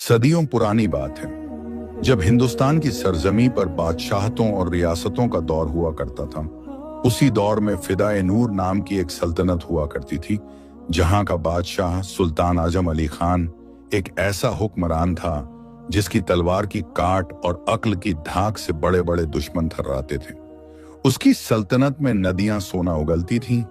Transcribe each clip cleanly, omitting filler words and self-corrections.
सदियों पुरानी बात है जब हिंदुस्तान की सरजमी पर बादशाहतों और रियासतों का दौर हुआ करता था। उसी दौर में फिदाए नूर नाम की एक सल्तनत हुआ करती थी, जहां का बादशाह सुल्तान आजम अली खान एक ऐसा हुक्मरान था जिसकी तलवार की काट और अक्ल की धाक से बड़े बड़े दुश्मन थर्राते थे। उसकी सल्तनत में नदियां सोना उगलती थीं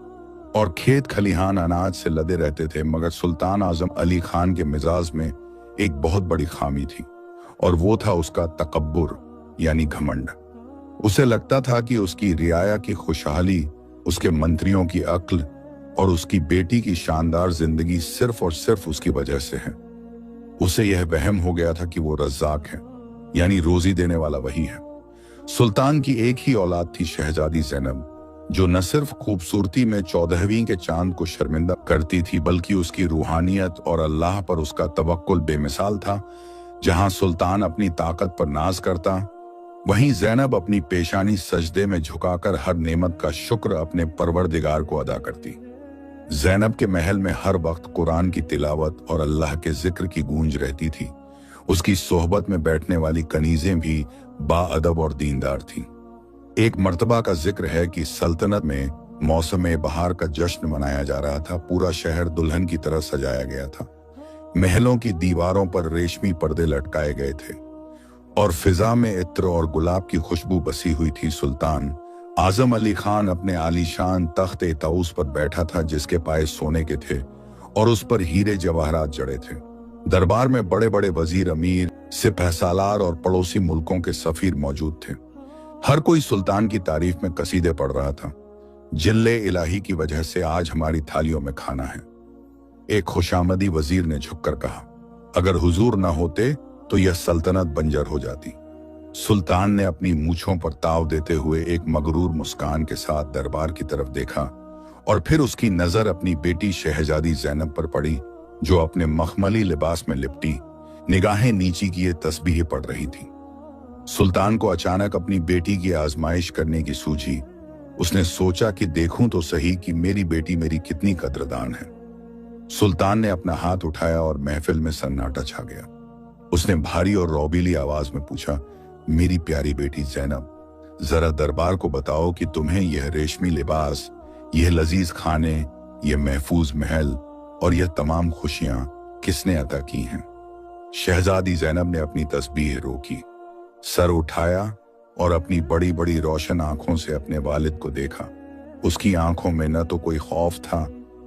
और खेत खलिहान अनाज से लदे रहते थे, मगर सुल्तान आजम अली खान के मिजाज में एक बहुत बड़ी खामी थी और वो था उसका तकब्बुर यानी घमंड। उसे लगता था कि उसकी रियाया की खुशहाली, उसके मंत्रियों की अक्ल और उसकी बेटी की शानदार जिंदगी सिर्फ और सिर्फ उसकी वजह से है। उसे यह वहम हो गया था कि वो रज़्ज़ाक है, यानी रोजी देने वाला वही है। सुल्तान की एक ही औलाद थी, शहजादी ज़ैनब, जो न सिर्फ खूबसूरती में 14वीं के चांद को शर्मिंदा करती थी, बल्कि उसकी रूहानियत और अल्लाह पर उसका तवक्कुल बेमिसाल था। जहां सुल्तान अपनी ताकत पर नाज करता, वहीं ज़ैनब अपनी पेशानी सजदे में झुकाकर हर नेमत का शुक्र अपने परवरदिगार को अदा करती। ज़ैनब के महल में हर वक्त कुरान की तिलावत और अल्लाह के जिक्र की गूंज रहती थी। उसकी सोहबत में बैठने वाली कनीजें भी बाअदब और दीनदार थीं। एक मर्तबा का जिक्र है कि सल्तनत में मौसम बहार का जश्न मनाया जा रहा था। पूरा शहर दुल्हन की तरह सजाया गया था। महलों की दीवारों पर रेशमी पर्दे लटकाए गए थे और फिजा में इत्र और गुलाब की खुशबू बसी हुई थी। सुल्तान आजम अली खान अपने आलीशान तख्त ताउस पर बैठा था, जिसके पाए सोने के थे और उस पर हीरे जवाहरात जड़े थे। दरबार में बड़े बड़े वजीर, अमीर, सिपहसालार और पड़ोसी मुल्कों के सफीर मौजूद थे। हर कोई सुल्तान की तारीफ में कसीदे पढ़ रहा था। जिल्ले इलाही की वजह से आज हमारी थालियों में खाना है। एक खुशामदी वजीर ने झुककर कहा, अगर हुजूर न होते तो यह सल्तनत बंजर हो जाती। सुल्तान ने अपनी मूंछों पर ताव देते हुए एक मगरूर मुस्कान के साथ दरबार की तरफ देखा और फिर उसकी नजर अपनी बेटी शहजादी ज़ैनब पर पड़ी, जो अपने मखमली लिबास में लिपटी निगाहें नीची किए तस्बीह पढ़ रही थी। सुल्तान को अचानक अपनी बेटी की आजमाइश करने की सूझी। उसने सोचा कि देखूं तो सही कि मेरी बेटी मेरी कितनी कद्रदान है। सुल्तान ने अपना हाथ उठाया और महफिल में सन्नाटा छा गया। उसने भारी और रौबीली आवाज में पूछा, मेरी प्यारी बेटी ज़ैनब, जरा दरबार को बताओ कि तुम्हें यह रेशमी लिबास, यह लजीज खाने, यह महफूज महल और यह तमाम खुशियां किसने अता की हैं? शहजादी ज़ैनब ने अपनी तस्बीह रोकी, सर उठाया और अपनी बड़ी बड़ी रोशन आंखों से अपने वालिद को देखा। उसकी आंखों में न तो कोई खौफ था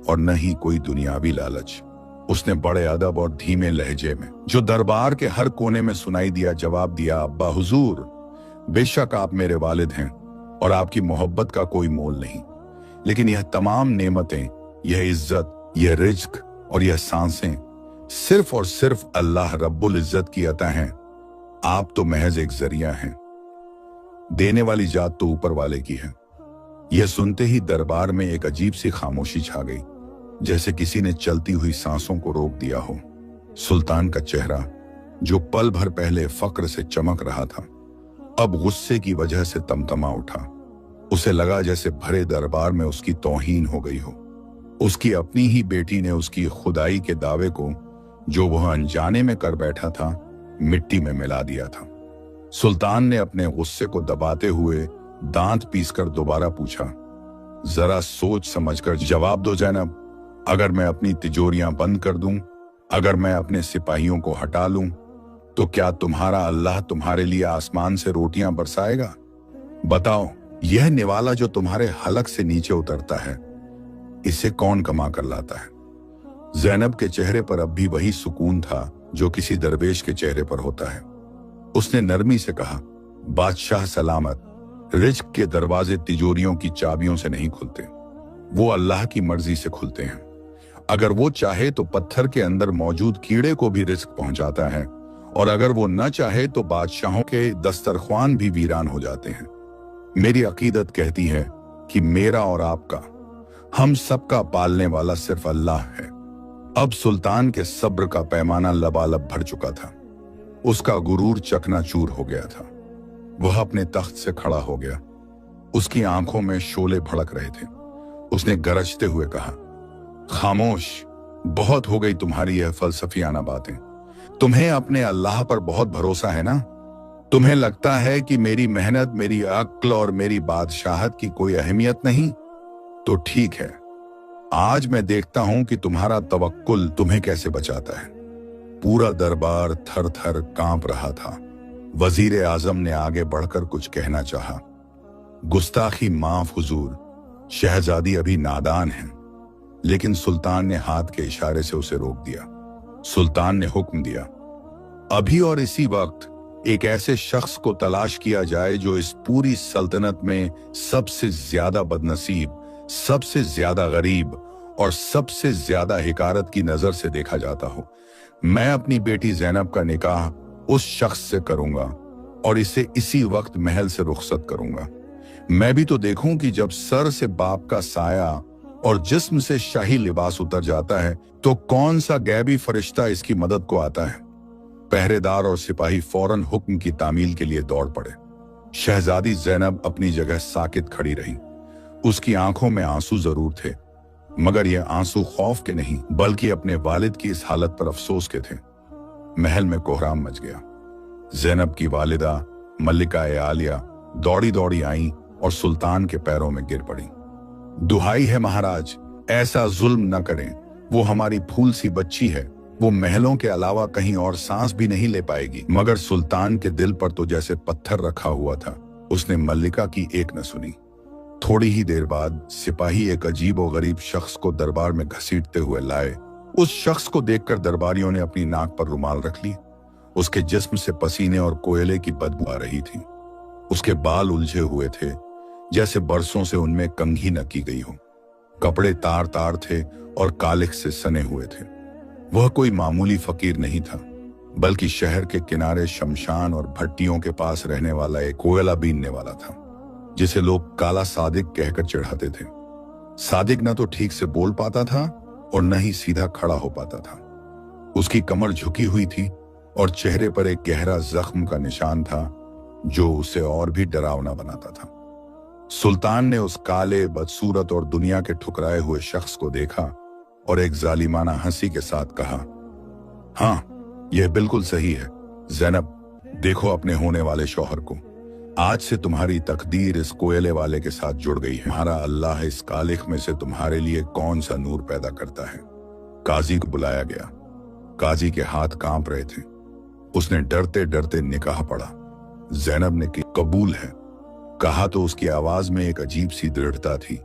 और न ही कोई दुनियावी लालच। उसने बड़े अदब और धीमे लहजे में, जो दरबार के हर कोने में सुनाई दिया, जवाब दिया, अब्बा हुजूर, बेशक आप मेरे वालिद हैं और आपकी मोहब्बत का कोई मोल नहीं, लेकिन यह तमाम नेमतें, यह इज्जत, यह रिज्क और यह सांसें सिर्फ और सिर्फ अल्लाह रब्बुल इज्जत की अता हैं। आप तो महज एक जरिया हैं। देने वाली जात तो ऊपर वाले की है। यह सुनते ही दरबार में एक अजीब सी खामोशी छा गई, जैसे किसी ने चलती हुई सांसों को रोक दिया हो। सुल्तान का चेहरा, जो पल भर पहले फक्र से चमक रहा था, अब गुस्से की वजह से तमतमा उठा। उसे लगा जैसे भरे दरबार में उसकी तौहीन हो गई हो। उसकी अपनी ही बेटी ने उसकी खुदाई के दावे को, जो वह अनजाने में कर बैठा था, मिट्टी में मिला दिया था। सुल्तान ने अपने गुस्से को दबाते हुए दांत पीसकर दोबारा पूछा, जरा सोच समझकर जवाब दो ज़ैनब, अगर मैं अपनी तिजोरियां बंद कर दूं, अगर मैं अपने सिपाहियों को हटा लूं, तो क्या तुम्हारा अल्लाह तुम्हारे लिए आसमान से रोटियां बरसाएगा? बताओ, यह निवाला जो तुम्हारे हलक से नीचे उतरता है, इसे कौन कमा कर लाता है? ज़ैनब के चेहरे पर अब भी वही सुकून था जो किसी दरवेश के चेहरे पर होता है। उसने नरमी से कहा, बादशाह सलामत, रिज्क के दरवाजे तिजोरियों की चाबियों से नहीं खुलते, वो अल्लाह की मर्जी से खुलते हैं। अगर वो चाहे तो पत्थर के अंदर मौजूद कीड़े को भी रिज्क पहुंचाता है, और अगर वो न चाहे तो बादशाहों के दस्तरख्वान भी वीरान हो जाते हैं। मेरी अकीदत कहती है कि मेरा और आपका, हम सबका पालने वाला सिर्फ अल्लाह है। अब सुल्तान के सब्र का पैमाना लबालब भर चुका था। उसका गुरूर चकनाचूर हो गया था। वह अपने तख्त से खड़ा हो गया। उसकी आंखों में शोले भड़क रहे थे। उसने गरजते हुए कहा, खामोश, बहुत हो गई तुम्हारी यह फलसफियाना बातें। तुम्हें अपने अल्लाह पर बहुत भरोसा है ना? तुम्हें लगता है कि मेरी मेहनत, मेरी अक्ल और मेरी बादशाहत की कोई अहमियत नहीं? तो ठीक है, आज मैं देखता हूं कि तुम्हारा तवक्कुल तुम्हें कैसे बचाता है। पूरा दरबार थर थर कांप रहा था। वजीर आजम ने आगे बढ़कर कुछ कहना चाहा। गुस्ताखी माफ हुजूर, शहजादी अभी नादान है। लेकिन सुल्तान ने हाथ के इशारे से उसे रोक दिया। सुल्तान ने हुक्म दिया, अभी और इसी वक्त एक ऐसे शख्स को तलाश किया जाए जो इस पूरी सल्तनत में सबसे ज्यादा बदनसीब, सबसे ज्यादा गरीब और सबसे ज्यादा हिकारत की नजर से देखा जाता हो। मैं अपनी बेटी ज़ैनब का निकाह उस शख्स से करूंगा और इसे इसी वक्त महल से रुखसत करूंगा। मैं भी तो देखूं कि जब सर से बाप का साया और जिस्म से शाही लिबास उतर जाता है तो कौन सा गैबी फरिश्ता इसकी मदद को आता है। पहरेदार और सिपाही फौरन हुक्म की तामील के लिए दौड़ पड़े। शहजादी ज़ैनब अपनी जगह साकित खड़ी रही। उसकी आंखों में आंसू जरूर थे, मगर ये आंसू खौफ के नहीं बल्कि अपने वालिद की इस हालत पर अफसोस के थे। महल में कोहराम मच गया। ज़ैनब की वालिदा मल्लिका आलिया दौड़ी दौड़ी आई और सुल्तान के पैरों में गिर पड़ी। दुहाई है महाराज, ऐसा जुल्म न करें। वो हमारी फूल सी बच्ची है, वो महलों के अलावा कहीं और सांस भी नहीं ले पाएगी। मगर सुल्तान के दिल पर तो जैसे पत्थर रखा हुआ था। उसने मल्लिका की एक न सुनी। थोड़ी ही देर बाद सिपाही एक अजीब और गरीब शख्स को दरबार में घसीटते हुए लाए। उस शख्स को देखकर दरबारियों ने अपनी नाक पर रुमाल रख ली। उसके जिस्म से पसीने और कोयले की बदबू आ रही थी। उसके बाल उलझे हुए थे, जैसे बरसों से उनमें कंघी न की गई हो। कपड़े तार तार थे और कालिख से सने हुए थे। वह कोई मामूली फकीर नहीं था, बल्कि शहर के किनारे शमशान और भट्टियों के पास रहने वाला एक कोयला बीनने वाला था, जिसे लोग काला सादिक कहकर चिढ़ाते थे। सादिक न तो ठीक से बोल पाता था और न ही सीधा खड़ा हो पाता था। उसकी कमर झुकी हुई थी और चेहरे पर एक गहरा जख्म का निशान था जो उसे और भी डरावना बनाता था। सुल्तान ने उस काले, बदसूरत और दुनिया के ठुकराए हुए शख्स को देखा और एक जालिमाना हंसी के साथ कहा, हाँ, यह बिल्कुल सही है ज़ैनब, देखो अपने होने वाले शौहर को। आज से तुम्हारी तकदीर इस कोयले वाले के साथ जुड़ गई है। हमारा अल्लाह इस कालिख में से तुम्हारे लिए कौन सा नूर पैदा करता है। काजी को बुलाया गया। काजी के हाथ कांप रहे थे। उसने डरते डरते निकाह पढ़ा। ज़ैनब ने की कबूल है कहा तो उसकी आवाज में एक अजीब सी दृढ़ता थी,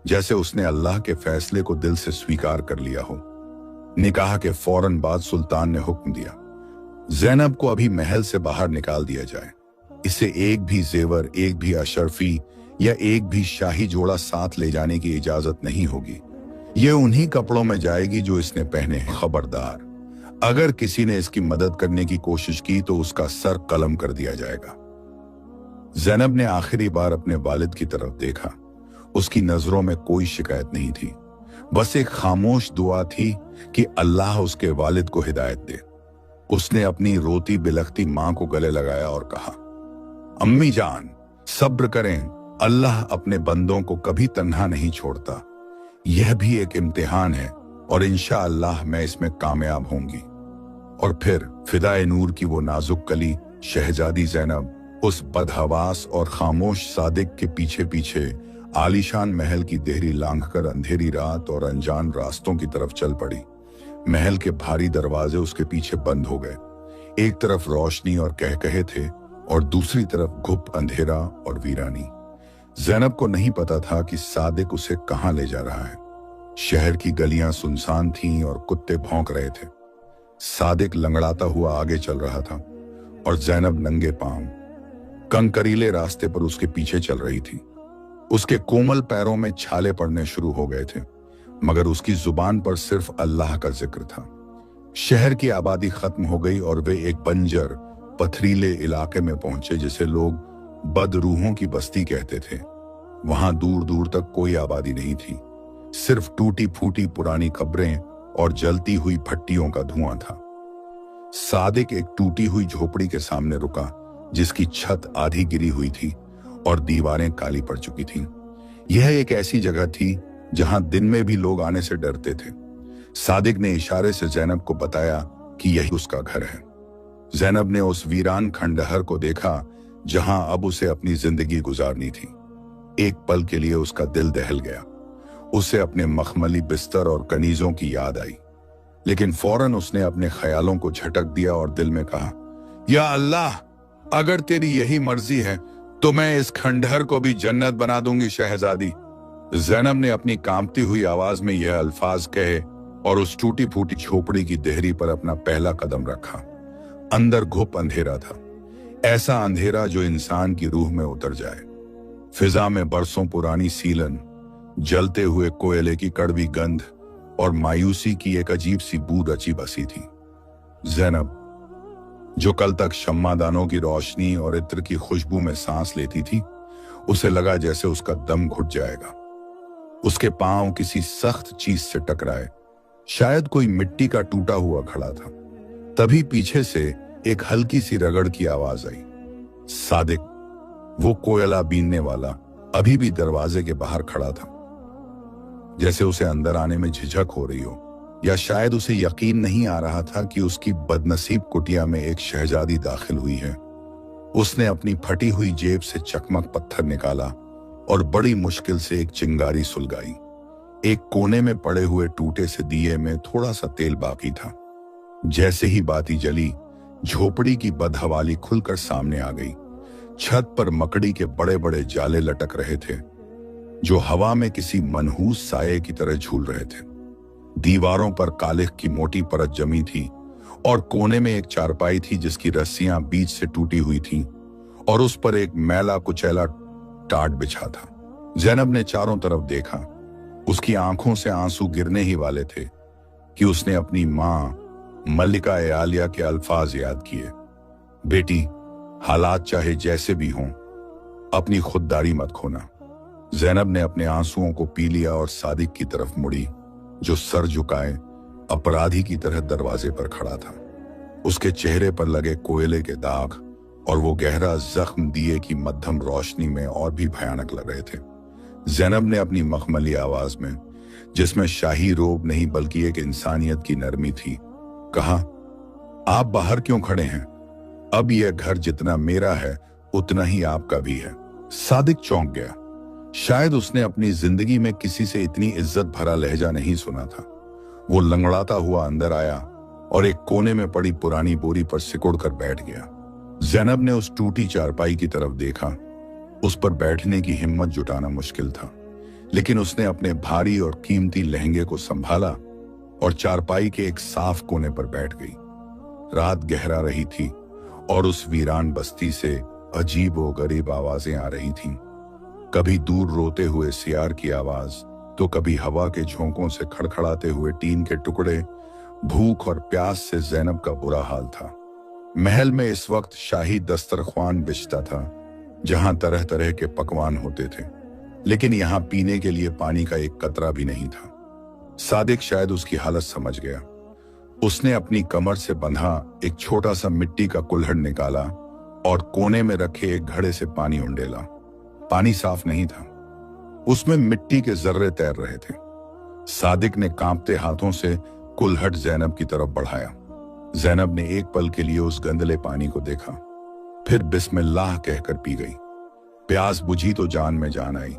जैसे उसने अल्लाह के फैसले को दिल से स्वीकार कर लिया हो। निकाह के फौरन बाद सुल्तान ने हुक्म दिया, ज़ैनब को अभी महल से बाहर निकाल दिया जाए। इसे एक भी जेवर, एक भी अशरफी या एक भी शाही जोड़ा साथ ले जाने की इजाजत नहीं होगी। ये उन्हीं कपड़ों में जाएगी जो इसने पहने हैं। खबरदार, अगर किसी ने इसकी मदद करने की कोशिश की तो उसका सर कलम कर दिया जाएगा। ज़ैनब ने आखिरी बार अपने वालिद की तरफ देखा। उसकी नजरों में कोई शिकायत नहीं थी, बस एक खामोश दुआ थी कि अल्लाह उसके वालिद को हिदायत दे। उसने अपनी रोती बिलखती मां को गले लगाया और कहा, अम्मी जान, सब्र करें, अल्लाह अपने बंदों को कभी तन्हा नहीं छोड़ता। यह भी एक इम्तिहान है और इंशाअल्लाह मैं इसमें कामयाब होंगी। और फिर फिदाए नूर की वो नाजुक कली शहजादी ज़ैनब उस बदहवास और खामोश सादिक के पीछे पीछे आलीशान महल की देहरी लांघकर अंधेरी रात और अनजान रास्तों की तरफ चल पड़ी। महल के भारी दरवाजे उसके पीछे बंद हो गए। एक तरफ रोशनी और कहकहे थे और दूसरी तरफ घुप अंधेरा और वीरानी। ज़ैनब को नहीं पता था कि सादिक उसे कहां ले जा रहा है। शहर की गलियां सुनसान थीं और कुत्ते भौंक रहे थे। सादिक लंगड़ाता हुआ आगे चल रहा था और ज़ैनब नंगे पांव कंकरीले रास्ते पर उसके पीछे चल रही थी। उसके कोमल पैरों में छाले पड़ने शुरू हो गए थे, मगर उसकी जुबान पर सिर्फ अल्लाह का जिक्र था। शहर की आबादी खत्म हो गई और वे एक बंजर पथरीले इलाके में पहुंचे जिसे लोग बदरूहों की बस्ती कहते थे। वहां दूर दूर तक कोई आबादी नहीं थी, सिर्फ टूटी फूटी पुरानी कब्रें और जलती हुई भट्टियों का धुआं था। सादिक एक टूटी हुई झोपड़ी के सामने रुका जिसकी छत आधी गिरी हुई थी और दीवारें काली पड़ चुकी थीं। यह एक ऐसी जगह थी जहां दिन में भी लोग आने से डरते थे। सादिक ने इशारे से ज़ैनब को बताया कि यही उसका घर है। ज़ैनब ने उस वीरान खंडहर को देखा जहां अब उसे अपनी जिंदगी गुजारनी थी। एक पल के लिए उसका दिल दहल गया। उसे अपने मखमली बिस्तर और कनीजों की याद आई, लेकिन फौरन उसने अपने ख्यालों को झटक दिया और दिल में कहा, या अल्लाह, अगर तेरी यही मर्जी है तो मैं इस खंडहर को भी जन्नत बना दूंगी शहजादी। ज़ैनब ने अपनी कांपती हुई आवाज में यह अल्फाज कहे और उस टूटी फूटी झोपड़ी की देहरी पर अपना पहला कदम रखा। अंदर घुप अंधेरा था, ऐसा अंधेरा जो इंसान की रूह में उतर जाए। फिजा में बरसों पुरानी सीलन, जलते हुए कोयले की कड़वी गंध और मायूसी की एक अजीब सी बू रची बसी थी। ज़ैनब, जो कल तक शम्मादानों की रोशनी और इत्र की खुशबू में सांस लेती थी, उसे लगा जैसे उसका दम घुट जाएगा। उसके पांव किसी सख्त चीज से टकराए, शायद कोई मिट्टी का टूटा हुआ खड़ा था। तभी पीछे से एक हल्की सी रगड़ की आवाज आई। सादिक, वो कोयला बीनने वाला, अभी भी दरवाजे के बाहर खड़ा था, जैसे उसे अंदर आने में झिझक हो रही हो, या शायद उसे यकीन नहीं आ रहा था कि उसकी बदनसीब कुटिया में एक शहजादी दाखिल हुई है। उसने अपनी फटी हुई जेब से चकमक पत्थर निकाला और बड़ी मुश्किल से एक चिंगारी सुलगाई। एक कोने में पड़े हुए टूटे से दिए में थोड़ा सा तेल बाकी था। जैसे ही बाती जली, झोपड़ी की बदहवाली खुलकर सामने आ गई। छत पर मकड़ी के बड़े बड़े जाले लटक रहे थे, जो हवा में किसी मनहूस साये की तरह झूल रहे थे। दीवारों पर कालिख की मोटी परत जमी थी और कोने में एक चारपाई थी जिसकी रस्सियां बीच से टूटी हुई थीं और उस पर एक मैला कुचैला टाट बिछा था। ज़ैनब ने चारों तरफ देखा। उसकी आंखों से आंसू गिरने ही वाले थे कि उसने अपनी माँ मल्लिका ए आलिया के अल्फाज याद किए, बेटी, हालात चाहे जैसे भी हों, अपनी खुददारी मत खोना। ज़ैनब ने अपने आंसुओं को पी लिया और सादिक की तरफ मुड़ी, जो सर झुकाए अपराधी की तरह दरवाजे पर खड़ा था। उसके चेहरे पर लगे कोयले के दाग और वो गहरा जख्म दिए की मध्यम रोशनी में और भी भयानक लग रहे थे। ज़ैनब ने अपनी मखमली आवाज में, जिसमें शाही रोब नहीं बल्कि एक इंसानियत की नरमी थी, कहा, आप बाहर क्यों खड़े हैं? अब यह घर जितना मेरा है उतना ही आपका भी है। सादिक चौंक गया। शायद उसने अपनी जिंदगी में किसी से इतनी इज्जत भरा लहजा नहीं सुना था। वो लंगड़ाता हुआ अंदर आया और एक कोने में पड़ी पुरानी बोरी पर सिकुड़ कर बैठ गया। ज़ैनब ने उस टूटी चारपाई की तरफ देखा। उस पर बैठने की हिम्मत जुटाना मुश्किल था, लेकिन उसने अपने भारी और कीमती लहंगे को संभाला और चारपाई के एक साफ कोने पर बैठ गई। रात गहरा रही थी और उस वीरान बस्ती से अजीब व गरीब आवाजें आ रही थीं। कभी दूर रोते हुए सियार की आवाज, तो कभी हवा के झोंकों से खड़खड़ाते हुए टीन के टुकड़े। भूख और प्यास से ज़ैनब का बुरा हाल था। महल में इस वक्त शाही दस्तरख्वान बिछता था, जहां तरह तरह के पकवान होते थे, लेकिन यहां पीने के लिए पानी का एक कतरा भी नहीं था। सादिक शायद उसकी हालत समझ गया। उसने अपनी कमर से बंधा एक छोटा सा मिट्टी का कुल्हड़ निकाला और कोने में रखे एक घड़े से पानी उंडेला। पानी साफ नहीं था, उसमें मिट्टी के जर्रे तैर रहे थे। सादिक ने कांपते हाथों से कुल्हड़ ज़ैनब की तरफ बढ़ाया। ज़ैनब ने एक पल के लिए उस गंदले पानी को देखा, फिर बिस्मिल्लाह कहकर पी गई। प्यास बुझी तो जान में जान आई।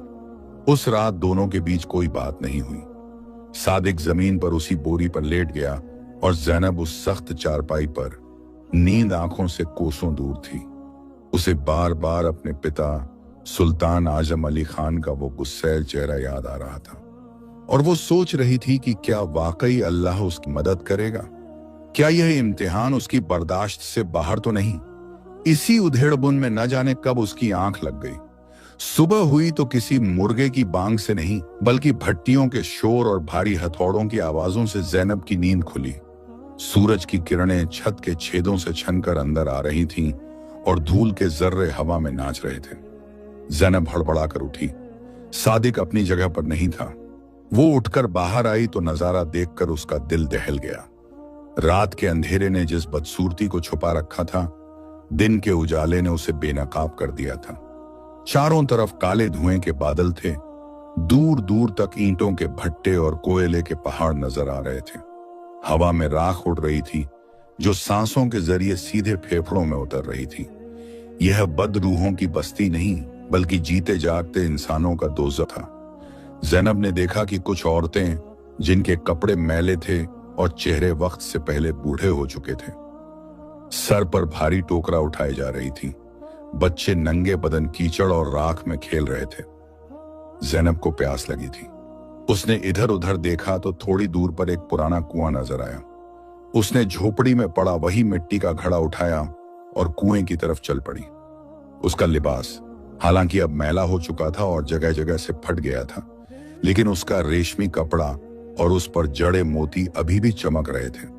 उस रात दोनों के बीच कोई बात नहीं हुई। सादिक जमीन पर उसी बोरी पर लेट गया और ज़ैनब उस सख्त चारपाई पर, नींद आंखों से कोसों दूर थी। उसे बार बार अपने पिता सुल्तान आजम अली खान का वो गुस्सैल चेहरा याद आ रहा था और वो सोच रही थी कि क्या वाकई अल्लाह उसकी मदद करेगा? क्या यह इम्तिहान उसकी बर्दाश्त से बाहर तो नहीं? इसी उधेड़बुन में न जाने कब उसकी आंख लग गई। सुबह हुई तो किसी मुर्गे की बांग से नहीं, बल्कि भट्टियों के शोर और भारी हथौड़ों की आवाजों से ज़ैनब की नींद खुली। सूरज की किरणें छत के छेदों से छनकर अंदर आ रही थीं और धूल के जर्रे हवा में नाच रहे थे। ज़ैनब हड़बड़ाकर उठी। सादिक अपनी जगह पर नहीं था। वो उठकर बाहर आई तो नजारा देखकर उसका दिल दहल गया। रात के अंधेरे ने जिस बदसूरती को छुपा रखा था, दिन के उजाले ने उसे बेनकाब कर दिया था। चारों तरफ काले धुएं के बादल थे। दूर दूर तक ईंटों के भट्टे और कोयले के पहाड़ नजर आ रहे थे। हवा में राख उड़ रही थी, जो सांसों के जरिए सीधे फेफड़ों में उतर रही थी। यह बदरूहों की बस्ती नहीं, बल्कि जीते जागते इंसानों का दोज़ख था। ज़ैनब ने देखा कि कुछ औरतें, जिनके कपड़े मैले थे और चेहरे वक्त से पहले बूढ़े हो चुके थे, सर पर भारी टोकरा उठाए जा रही थी। बच्चे नंगे बदन कीचड़ और राख में खेल रहे थे। ज़ैनब को प्यास लगी थी। उसने इधर उधर देखा तो थोड़ी दूर पर एक पुराना कुआं नजर आया। उसने झोपड़ी में पड़ा वही मिट्टी का घड़ा उठाया और कुएं की तरफ चल पड़ी। उसका लिबास हालांकि अब मैला हो चुका था और जगह जगह से फट गया था, लेकिन उसका रेशमी कपड़ा और उस पर जड़े मोती अभी भी चमक रहे थे।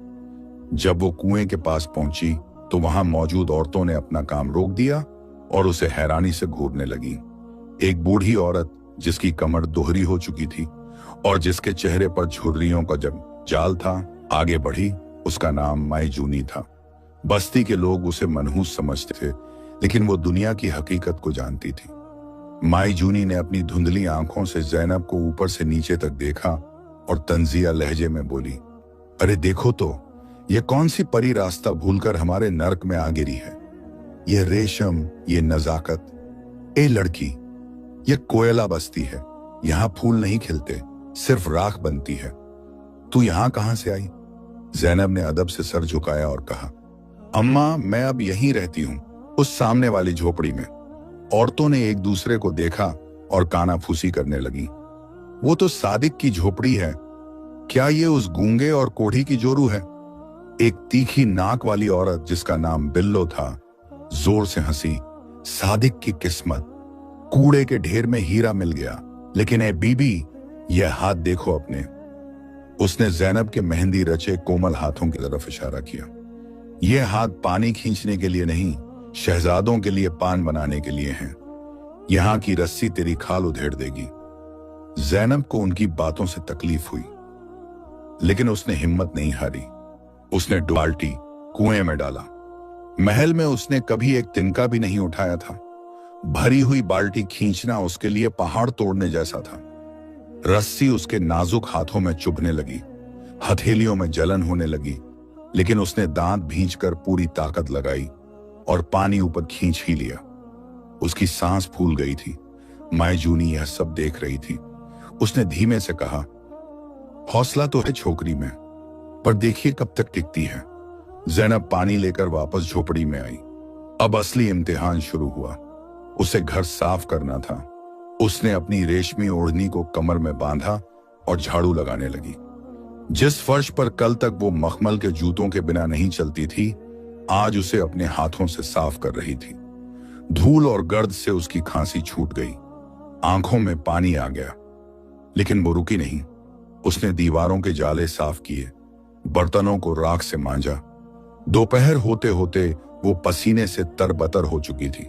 जब वो कुएं के पास पहुंची तो वहां मौजूद औरतों ने अपना काम रोक दिया और उसे हैरानी से घूरने लगी। एक बूढ़ी औरत, जिसकी कमर दोहरी हो चुकी थी और जिसके चेहरे पर झुर्रियों का जब जाल था, आगे बढ़ी। उसका नाम माई जूनी था। बस्ती के लोग उसे मनहूस समझते थे, लेकिन वो दुनिया की हकीकत को जानती थी। माई जूनी ने अपनी धुंधली आंखों से ज़ैनब को ऊपर से नीचे तक देखा और तंजिया लहजे में बोली, अरे देखो तो, ये कौन सी परी रास्ता भूलकर हमारे नर्क में आ गिरी है। ये रेशम, ये नजाकत। ए लड़की, ये कोयला बस्ती है। यहाँ फूल नहीं खिलते, सिर्फ राख बनती है। तू यहाँ कहाँ से आई? ज़ैनब ने अदब से सर झुकाया और कहा, अम्मा, मैं अब यहीं रहती हूँ, उस सामने वाली झोपड़ी में। औरतों ने एक दूसरे को देखा और कानाफूसी करने लगी। वो तो सादिक की झोपड़ी है। क्या ये उस गूंगे और कोढ़ी की जोरू है? एक तीखी नाक वाली औरत, जिसका नाम बिल्लो था, जोर से हंसी। सादिक की किस्मत, कूड़े के ढेर में हीरा मिल गया। लेकिन ए बीबी, यह हाथ देखो अपने। उसने ज़ैनब के मेहंदी रचे कोमल हाथों की तरफ इशारा किया। ये हाथ पानी खींचने के लिए नहीं, शहजादों के लिए पान बनाने के लिए हैं। यहां की रस्सी तेरी खाल उधेड़ देगी। ज़ैनब को उनकी बातों से तकलीफ हुई, लेकिन उसने हिम्मत नहीं हारी। उसने बाल्टी कुएं में डाला। महल में उसने कभी एक तिनका भी नहीं उठाया था। भरी हुई बाल्टी खींचना उसके लिए पहाड़ तोड़ने जैसा था। रस्सी उसके नाजुक हाथों में चुभने लगी, हथेलियों में जलन होने लगी, लेकिन उसने दांत भींचकर पूरी ताकत लगाई और पानी ऊपर खींच ही लिया। उसकी सांस फूल गई थी। माई जूनी यह सब देख रही थी। उसने धीमे से कहा, हौसला तो है छोकरी में, पर देखिए कब तक टिकती है। ज़ैनब पानी लेकर वापस झोपड़ी में आई। अब असली इम्तिहान शुरू हुआ। उसे घर साफ करना था। उसने अपनी रेशमी ओढ़नी को कमर में बांधा और झाड़ू लगाने लगी। जिस फर्श पर कल तक वो मखमल के जूतों के बिना नहीं चलती थी, आज उसे अपने हाथों से साफ कर रही थी। धूल और गर्द से उसकी खांसी छूट गई। आंखों में पानी आ गया, लेकिन वो रुकी नहीं। उसने दीवारों के जाले साफ किए, बर्तनों को राख से मांजा। दोपहर होते होते वो पसीने से तरबतर हो चुकी थी।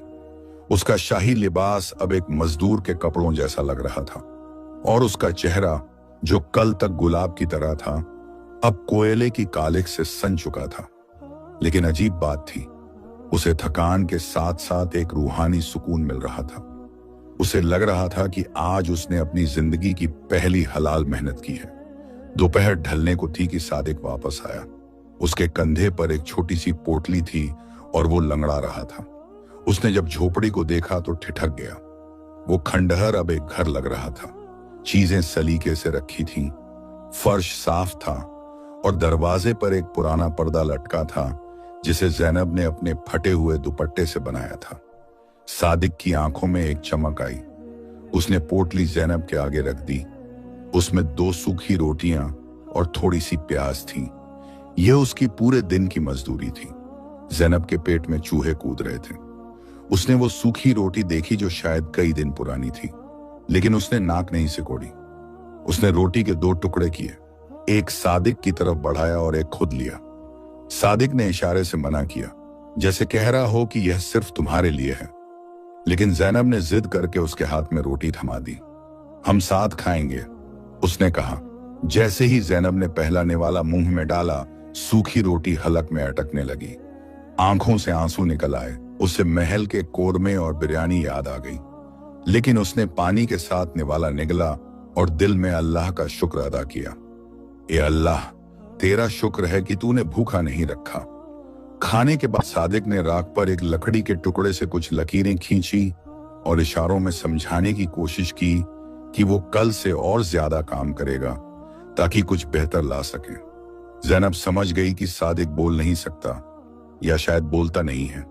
उसका शाही लिबास अब एक मजदूर के कपड़ों जैसा लग रहा था, और उसका चेहरा, जो कल तक गुलाब की तरह था, अब कोयले की कालिक से सन चुका था। लेकिन अजीब बात थी, उसे थकान के साथ साथ एक रूहानी सुकून मिल रहा था। उसे लग रहा था कि आज उसने अपनी जिंदगी की पहली हलाल मेहनत की है। दोपहर ढलने को थी कि सादिक वापस आया। उसके कंधे पर एक छोटी सी पोटली थी और वो लंगड़ा रहा था। उसने जब झोपड़ी को देखा तो ठिठक गया। वो खंडहर अब एक घर लग रहा था। चीजें सलीके से रखी थीं, फर्श साफ था और दरवाजे पर एक पुराना पर्दा लटका था, जिसे ज़ैनब ने अपने फटे हुए दुपट्टे से बनाया था। सादिक की आंखों में एक चमक आई। उसने पोटली ज़ैनब के आगे रख दी। उसमें 2 सूखी रोटियां और थोड़ी सी प्याज थी। यह उसकी पूरे दिन की मजदूरी थी। ज़ैनब के पेट में चूहे कूद रहे थे। उसने वो सूखी रोटी देखी जो शायद कई दिन पुरानी थी, लेकिन उसने नाक नहीं सिकोड़ी। उसने रोटी के 2 टुकड़े किए, एक सादिक की तरफ बढ़ाया और एक खुद लिया। सादिक ने इशारे से मना किया, जैसे कह रहा हो कि यह सिर्फ तुम्हारे लिए है। लेकिन ज़ैनब ने जिद करके उसके हाथ में रोटी थमा दी। हम साथ खाएंगे, उसने कहा। जैसे ही ज़ैनब ने पहला निवाला मुंह में डाला, सूखी रोटी हलक में अटकने लगी। आंखों से आंसू निकल आए। उसे महल के कोरमे और बिरयानी याद आ गई। लेकिन उसने पानी के साथ निवाला निगला और दिल में अल्लाह का शुक्र अदा किया। ए अल्लाह, तेरा शुक्र है कि तूने भूखा नहीं रखा। खाने के बाद सादिक ने राख पर एक लकड़ी के टुकड़े से कुछ लकीरें खींची और इशारों में समझाने की कोशिश की कि वो कल से और ज्यादा काम करेगा ताकि कुछ बेहतर ला सके। ज़ैनब समझ गई कि सादिक बोल नहीं सकता या शायद बोलता नहीं है।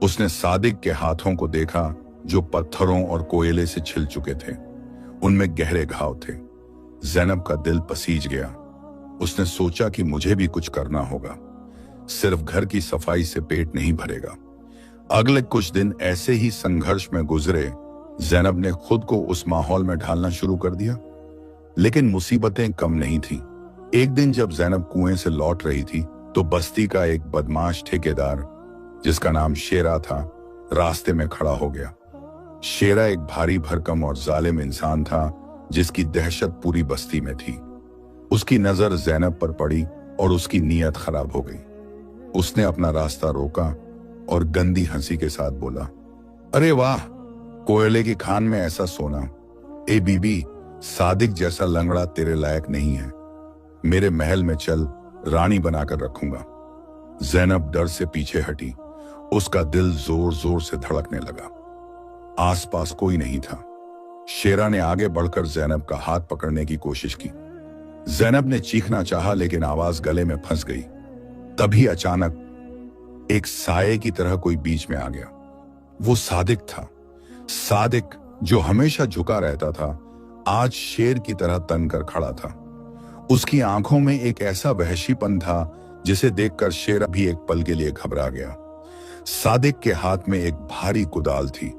उसने सादिक के हाथों को देखा जो पत्थरों और कोयले से छिल चुके थे। उनमें गहरे घाव थे। ज़ैनब का दिल पसीज गया। उसने सोचा कि मुझे भी कुछ करना होगा। सिर्फ घर की सफाई से पेट नहीं भरेगा। अगले कुछ दिन ऐसे ही संघर्ष में गुजरे। ज़ैनब ने खुद को उस माहौल में ढालना शुरू कर दिया, लेकिन मुसीबतें कम नहीं थीं। एक दिन जब ज़ैनब कुएं से लौट रही थी तो बस्ती का एक बदमाश ठेकेदार जिसका नाम शेरा था रास्ते में खड़ा हो गया। शेरा एक भारी भरकम और जालिम इंसान था जिसकी दहशत पूरी बस्ती में थी। उसकी नजर ज़ैनब पर पड़ी और उसकी नीयत खराब हो गई। उसने अपना रास्ता रोका और गंदी हंसी के साथ बोला, अरे वाह, कोयले की खान में ऐसा सोना। ए बीबी, सादिक जैसा लंगड़ा तेरे लायक नहीं है। मेरे महल में चल, रानी बनाकर रखूंगा। ज़ैनब डर से पीछे हटी। उसका दिल जोर जोर से धड़कने लगा। आसपास कोई नहीं था। शेरा ने आगे बढ़कर ज़ैनब का हाथ पकड़ने की कोशिश की। ज़ैनब ने चीखना चाहा लेकिन आवाज गले में फंस गई। तभी अचानक एक साये की तरह कोई बीच में आ गया। वो सादिक था। सादिक जो हमेशा झुका रहता था, आज शेर की तरह तन कर खड़ा था। उसकी आंखों में एक ऐसा वहशीपन था जिसे देखकर शेर भी एक पल के लिए घबरा गया। सादिक के हाथ में एक भारी कुदाल थी।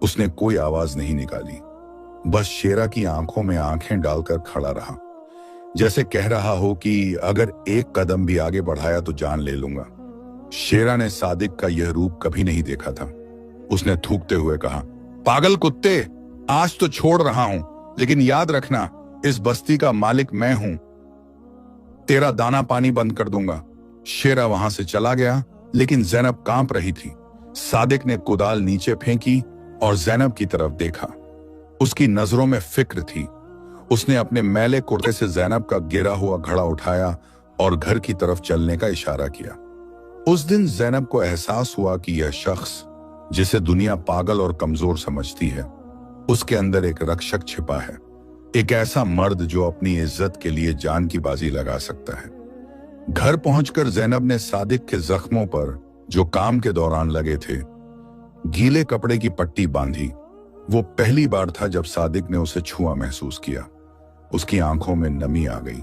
उसने कोई आवाज नहीं निकाली, बस शेरा की आंखों में आंखें डालकर खड़ा रहा, जैसे कह रहा हो कि अगर एक कदम भी आगे बढ़ाया तो जान ले लूंगा। शेरा ने सादिक का यह रूप कभी नहीं देखा था। उसने थूकते हुए कहा, पागल कुत्ते, आज तो छोड़ रहा हूं, लेकिन याद रखना, इस बस्ती का मालिक मैं हूं। तेरा दाना पानी बंद कर दूंगा। शेरा वहां से चला गया, लेकिन ज़ैनब कांप रही थी। सादिक ने कुदाल नीचे फेंकी और ज़ैनब की तरफ देखा। उसकी नजरों में फिक्र थी। उसने अपने मैले कुर्ते से ज़ैनब का गिरा हुआ घड़ा उठाया और घर की तरफ चलने का इशारा किया। उस दिन ज़ैनब को एहसास हुआ कि यह शख्स जिसे दुनिया पागल और कमजोर समझती है, उसके अंदर एक रक्षक छिपा है। एक ऐसा मर्द जो अपनी इज्जत के लिए जान की बाजी लगा सकता है। घर पहुंचकर ज़ैनब ने सादिक के जख्मों पर, जो काम के दौरान लगे थे, गीले कपड़े की पट्टी बांधी। वो पहली बार था जब सादिक ने उसे छुआ महसूस किया। उसकी आंखों में नमी आ गई,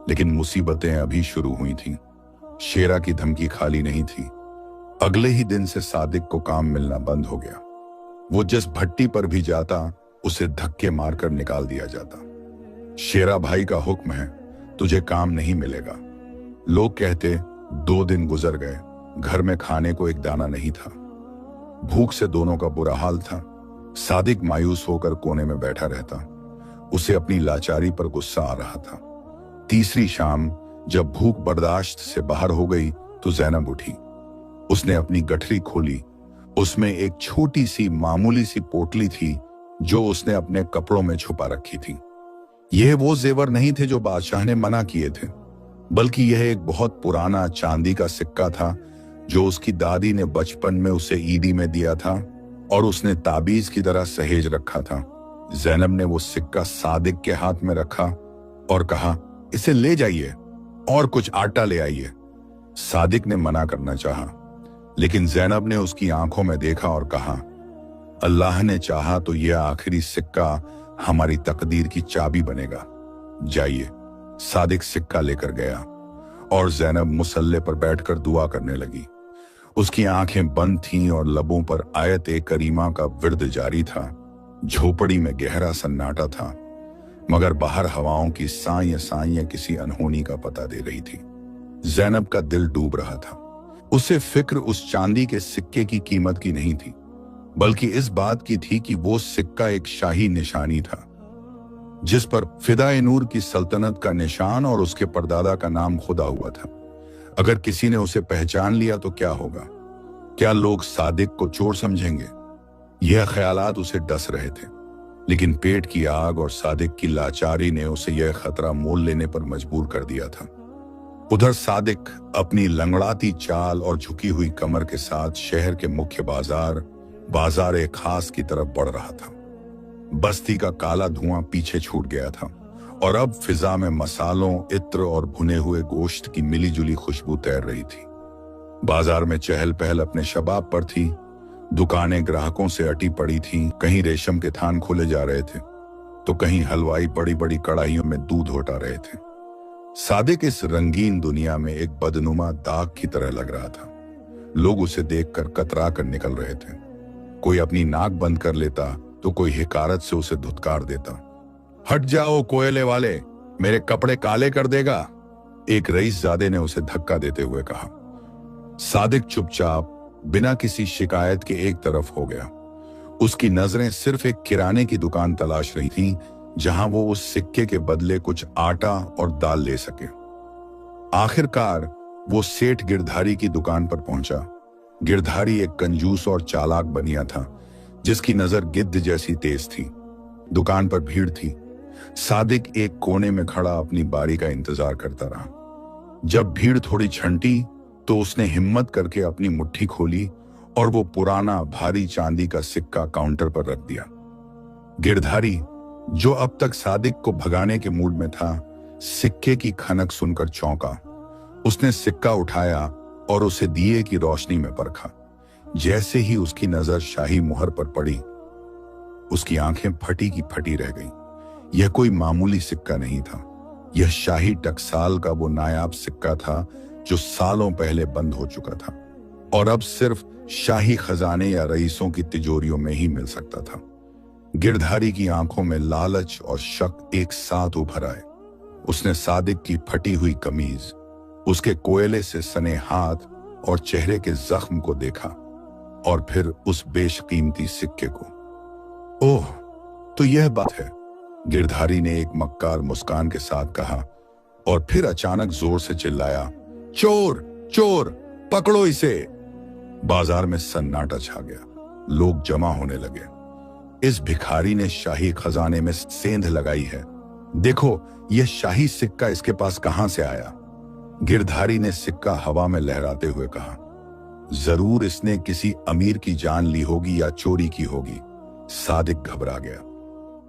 लेकिन मुसीबतें अभी शुरू हुई थीं। शेरा की धमकी खाली नहीं थी। अगले ही दिन से सादिक को काम मिलना बंद हो गया। वो जिस भट्टी पर भी जाता, उसे धक्के मारकर निकाल दिया जाता। शेरा भाई का हुक्म है, तुझे काम नहीं मिलेगा। लोग कहते। 2 दिन गुजर गए। घर में खाने को एक दाना नहीं था। भूख से दोनों का बुरा हाल था। सादिक मायूस होकर कोने में बैठा रहता। उसे अपनी लाचारी पर गुस्सा आ रहा था। तीसरी शाम जब भूख बर्दाश्त से बाहर हो गई तो ज़ैनब उठी। उसने अपनी गठरी खोली। उसमें एक छोटी सी मामूली सी पोटली थी जो उसने अपने कपड़ों में छुपा रखी थी। यह वो जेवर नहीं थे जो बादशाह ने मना किए थे, बल्कि यह एक बहुत पुराना चांदी का सिक्का था जो उसकी दादी ने बचपन में उसे ईदी में दिया था और उसने ताबीज की तरह सहेज रखा था। ज़ैनब ने वो सिक्का सादिक के हाथ में रखा और कहा, इसे ले जाइए और कुछ आटा ले आइए। सादिक ने मना करना चाहा, लेकिन ज़ैनब ने उसकी आंखों में देखा और कहा, अल्लाह ने चाहा तो यह आखिरी सिक्का हमारी तकदीर की चाबी बनेगा। जाइए। सादिक सिक्का लेकर गया और ज़ैनब मुसल्ले पर बैठकर दुआ करने लगी। उसकी आंखें बंद थीं और लबों पर आयत-ए करीमा का विर्द जारी था। झोपड़ी में गहरा सन्नाटा था, मगर बाहर हवाओं की साइयां साइयां किसी अनहोनी का पता दे रही थी। ज़ैनब का दिल डूब रहा था। उसे फिक्र उस चांदी के सिक्के की कीमत की नहीं थी, बल्कि इस बात की थी कि वो सिक्का एक शाही निशानी था जिस पर फिदा-ए-नूर की सल्तनत का निशान और उसके परदादा का नाम खुदा हुआ था। अगर किसी ने उसे पहचान लिया तो क्या होगा? क्या लोग सादिक को चोर समझेंगे? यह ख्यालात उसे डस रहे थे, लेकिन पेट की आग और सादिक की लाचारी ने उसे यह खतरा मोल लेने पर मजबूर कर दिया था। उधर सादिक अपनी लंगड़ाती चाल और झुकी हुई कमर के साथ शहर के मुख्य बाजार ए खास की तरफ बढ़ रहा था। बस्ती का काला धुआं पीछे छूट गया था और अब फिजा में मसालों, इत्र और भुने हुए गोश्त की मिलीजुली खुशबू तैर रही थी। बाजार में चहल पहल अपने शबाब पर थी। दुकानें ग्राहकों से अटी पड़ी थीं। कहीं रेशम के थान खोले जा रहे थे तो कहीं हलवाई बड़ी बड़ी कड़ाहियों में दूध होटा रहे थे। सादिक इस रंगीन दुनिया में एक बदनुमा दाग की तरह लग रहा था। लोग उसे देखकर कतरा कर निकल रहे थे। कोई अपनी नाक बंद कर लेता तो कोई हिकारत से उसे धुतकार देता। हट जाओ कोयले वाले, मेरे कपड़े काले कर देगा, एक रईसजादे ने उसे धक्का देते हुए कहा। सादिक चुपचाप बिना किसी शिकायत के एक तरफ हो गया। उसकी नजरें सिर्फ एक किराने की दुकान तलाश रही थीं, जहां वो उस सिक्के के बदले कुछ आटा और दाल ले सके। आखिरकार वो सेठ गिरधारी की दुकान पर पहुंचा। गिरधारी एक कंजूस और चालाक बनिया था, जिसकी नजर गिद्ध जैसी तेज थी। दुकान पर भीड़ थी। सादिक एक कोने में खड़ा अपनी बारी का इंतजार करता रहा। जब भीड़ थोड़ी छंटी तो उसने हिम्मत करके अपनी मुट्ठी खोली और वो पुराना भारी चांदी का सिक्का काउंटर पर रख दिया। गिरधारी, जो अब तक सादिक को भगाने के मूड में था, सिक्के की खनक सुनकर चौंका। उसने सिक्का उठाया और उसे दिए की रोशनी में परखा। जैसे ही उसकी नजर शाही मुहर पर पड़ी, उसकी आंखें फटी की फटी रह गईं। यह कोई मामूली सिक्का नहीं था। यह शाही टकसाल का वो नायाब सिक्का था जो सालों पहले बंद हो चुका था और अब सिर्फ शाही खजाने या रईसों की तिजोरियों में ही मिल सकता था। गिरधारी की आंखों में लालच और शक एक साथ उभर आए। उसने सादिक की फटी हुई कमीज, उसके कोयले से सने हाथ और चेहरे के जख्म को देखा और फिर उस बेशकीमती सिक्के को। ओह, तो यह बात है, गिरधारी ने एक मक्कार मुस्कान के साथ कहा और फिर अचानक जोर से चिल्लाया, चोर चोर, पकड़ो इसे। बाजार में सन्नाटा छा गया। लोग जमा होने लगे। इस भिखारी ने शाही खजाने में सेंध लगाई है। देखो, यह शाही सिक्का इसके पास कहां से आया? गिरधारी ने सिक्का हवा में लहराते हुए कहा। जरूर इसने किसी अमीर की जान ली होगी या चोरी की होगी। सादिक घबरा गया।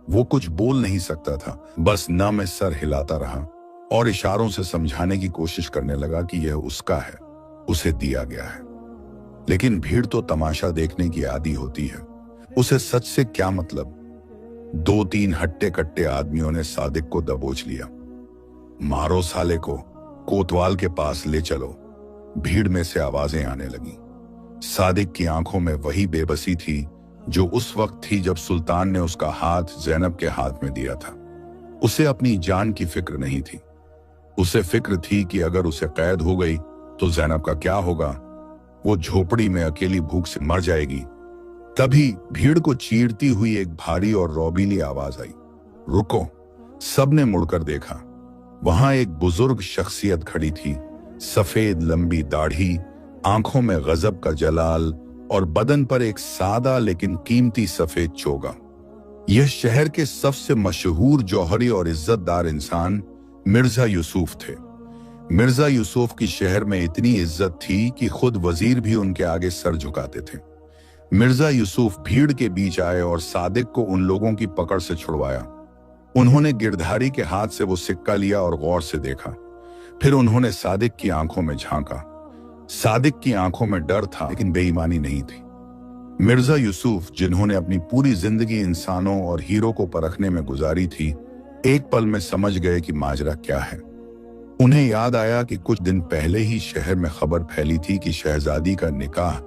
वो कुछ बोल नहीं सकता था, बस न में सर हिलाता रहा और इशारों से समझाने की कोशिश करने लगा कि यह उसका है, उसे दिया गया है। लेकिन भीड़ तो तमाशा देखने की आदी होती है। उसे सच से क्या मतलब? 2-3 हट्टे कट्टे आदमियों ने सादिक को दबोच लिया। मारो साले को, कोतवाल के पास ले चलो। भीड़ में से आवाजें आने लगी। सादिक की आंखों में वही बेबसी थी जो उस वक्त थी जब सुल्तान ने उसका हाथ जैनब के हाथ में दिया था। उसे अपनी जान की फिक्र नहीं थी। उसे फिक्र थी कि अगर उसे कैद हो गई तो जैनब का क्या होगा? वो झोपड़ी में अकेली भूख से मर जाएगी। तभी भीड़ को चीरती हुई एक भारी और रौबीली आवाज आई, रुको। सबने मुड़कर देखा। वहां एक बुजुर्ग शख्सियत खड़ी थी, सफेद लंबी दाढ़ी, आंखों में गजब का जलाल और बदन पर एक सादा लेकिन कीमती सफेद चोगा। यह शहर के सबसे मशहूर जौहरी और इज्जतदार इंसान मिर्जा यूसुफ थे। मिर्जा यूसुफ की शहर में इतनी इज्जत थी कि खुद वजीर भी उनके आगे सर झुकाते थे। मिर्जा यूसुफ भीड़ के बीच आए और सादिक को उन लोगों की पकड़ से छुड़वाया। उन्होंने गिरधारी के हाथ से वो सिक्का लिया और गौर से देखा। फिर उन्होंने सादिक की आंखों में झांका। सादिक की आंखों में डर था लेकिन बेईमानी नहीं थी। मिर्जा यूसुफ, जिन्होंने अपनी पूरी जिंदगी इंसानों और हीरो को परखने में गुजारी थी, एक पल में समझ गए कि माजरा क्या है। उन्हें याद आया कि कुछ दिन पहले ही शहर में खबर फैली थी कि शहजादी का निकाह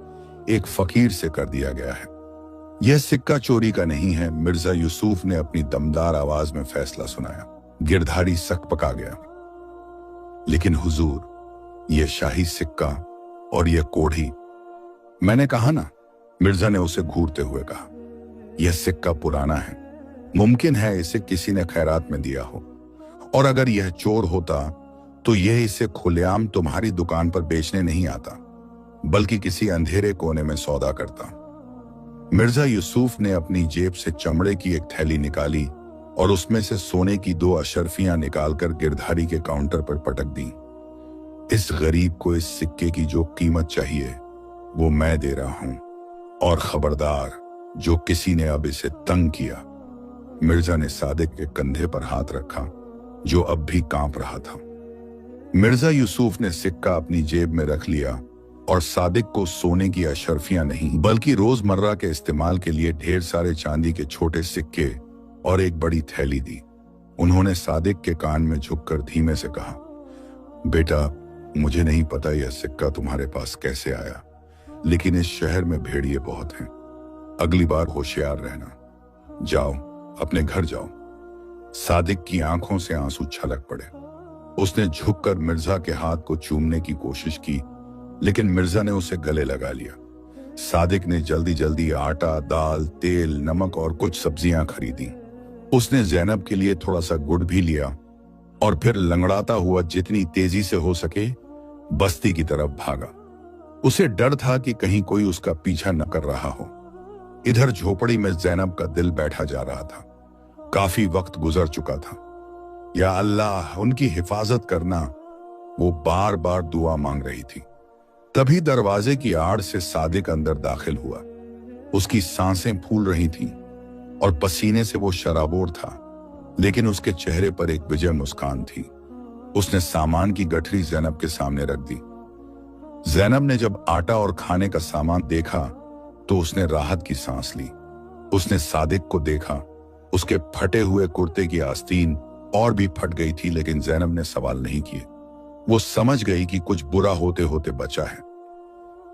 एक फकीर से कर दिया गया है। यह सिक्का चोरी का नहीं है, मिर्जा यूसुफ ने अपनी दमदार आवाज में फैसला सुनाया। गिरधारी सकपका गया। लेकिन हुजूर, यह शाही सिक्का और यह कोढ़ी, मैंने कहा ना, मिर्जा ने उसे घूरते हुए कहा। यह सिक्का पुराना है। मुमकिन है इसे किसी ने खैरात में दिया हो, और अगर यह चोर होता तो यह इसे खुलेआम तुम्हारी दुकान पर बेचने नहीं आता, बल्कि किसी अंधेरे कोने में सौदा करता। मिर्जा यूसुफ ने अपनी जेब से चमड़े की एक थैली निकाली और उसमें से सोने की 2 अशरफियां निकालकर गिरधारी के काउंटर पर पटक दी। इस गरीब को इस सिक्के की जो कीमत चाहिए वो मैं दे रहा हूं, और खबरदार जो किसी ने अब इसे तंग किया। मिर्जा ने सादिक के कंधे पर हाथ रखा जो अब भी कांप रहा था। मिर्जा यूसुफ ने सिक्का अपनी जेब में रख लिया और सादिक को सोने की अशर्फियां नहीं बल्कि रोजमर्रा के इस्तेमाल के लिए ढेर सारे चांदी के छोटे सिक्के और एक बड़ी थैली दी। उन्होंने सादिक के कान में झुककर धीमे से कहा, बेटा, मुझे नहीं पता यह सिक्का तुम्हारे पास कैसे आया, लेकिन इस शहर में भेड़िए बहुत हैं। अगली बार होशियार रहना। जाओ, अपने घर जाओ। सादिक की आंखों से आंसू छलक पड़े। उसने झुककर मिर्जा के हाथ को चूमने की कोशिश की, लेकिन मिर्जा ने उसे गले लगा लिया। सादिक ने जल्दी जल्दी आटा, दाल, तेल, नमक और कुछ सब्जियां खरीदी। उसने ज़ैनब के लिए थोड़ा सा गुड़ भी लिया और फिर लंगड़ाता हुआ जितनी तेजी से हो सके बस्ती की तरफ भागा। उसे डर था कि कहीं कोई उसका पीछा न कर रहा हो। इधर झोपड़ी में ज़ैनब का दिल बैठा जा रहा था। काफी वक्त गुजर चुका था। या अल्लाह, उनकी हिफाजत करना, वो बार बार दुआ मांग रही थी। तभी दरवाजे की आड़ से सादिक अंदर दाखिल हुआ। उसकी सांसें फूल रही थीं और पसीने से वो शराबोर था, लेकिन उसके चेहरे पर एक विजय मुस्कान थी। उसने सामान की गठरी ज़ैनब के सामने रख दी। ज़ैनब ने जब आटा और खाने का सामान देखा तो उसने राहत की सांस ली। उसने सादिक को देखा। उसके फटे हुए कुर्ते की आस्तीन और भी फट गई थी, लेकिन ज़ैनब ने सवाल नहीं किए। वो समझ गई कि कुछ बुरा होते होते बचा है।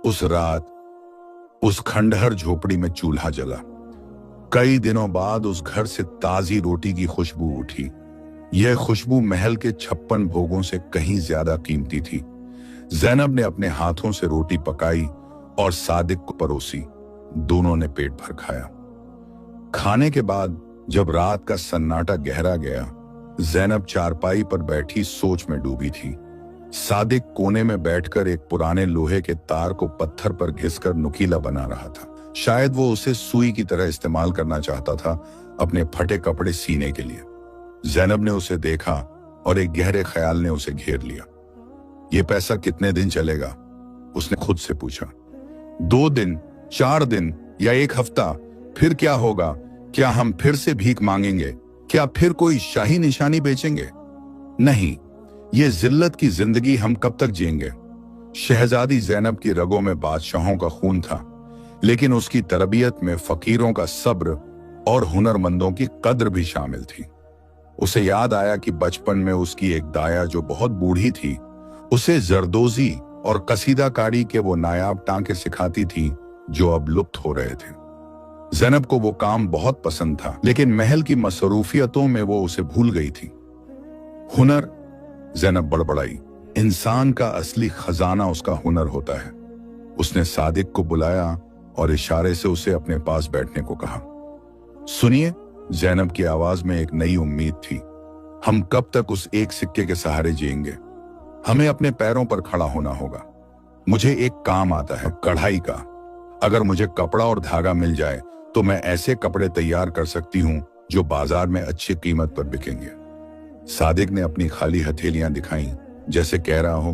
उस रात उस खंडहर झोपड़ी में चूल्हा जला। कई दिनों बाद उस घर से ताजी रोटी की खुशबू उठी। यह खुशबू महल के 56 भोगों से कहीं ज्यादा कीमती थी। ज़ैनब ने अपने हाथों से रोटी पकाई और सादिक को परोसी। दोनों ने पेट भर खाया। खाने के बाद जब रात का सन्नाटा गहरा गया, ज़ैनब चारपाई पर बैठी सोच में डूबी थी। सादिक कोने में बैठकर एक पुराने लोहे के तार को पत्थर पर घिसकर नुकीला बना रहा था। शायद वो उसे सुई की तरह इस्तेमाल करना चाहता था अपने फटे कपड़े सीने के लिए। ज़ैनब ने उसे देखा और एक गहरे ख्याल ने उसे घेर लिया। ये पैसा कितने दिन चलेगा? उसने खुद से पूछा। 2 दिन, 4 दिन या 1 हफ्ता? फिर क्या होगा? क्या हम फिर से भीख मांगेंगे? क्या फिर कोई शाही निशानी बेचेंगे? नहीं, ये जिल्लत की जिंदगी हम कब तक जिएंगे? शहजादी ज़ैनब की रगों में बादशाहों का खून था, लेकिन उसकी तरबियत में फकीरों का सब्र और हुनरमंदों की कद्र भी शामिल थी। उसे याद आया कि बचपन में उसकी एक दाया जो बहुत बूढ़ी थी, उसे जरदोजी और कसीदाकारी के वो नायाब टांके सिखाती थी जो अब लुप्त हो रहे थे। ज़ैनब को वो काम बहुत पसंद था, लेकिन महल की मसरूफियतों में वो उसे भूल गई थी। हुनर, ज़ैनब बड़बड़ाई, इंसान का असली खजाना उसका हुनर होता है। उसने सादिक को बुलाया और इशारे से उसे अपने पास बैठने को कहा। सुनिए, ज़ैनब की आवाज में एक नई उम्मीद थी। हम कब तक उस एक सिक्के के सहारे जिएंगे? हमें अपने पैरों पर खड़ा होना होगा। मुझे एक काम आता है, कढ़ाई का। अगर मुझे कपड़ा और धागा मिल जाए तो मैं ऐसे कपड़े तैयार कर सकती हूं जो बाजार में अच्छी कीमत पर बिकेंगे। सादिक ने अपनी खाली हथेलियां दिखाई, जैसे कह रहा हो,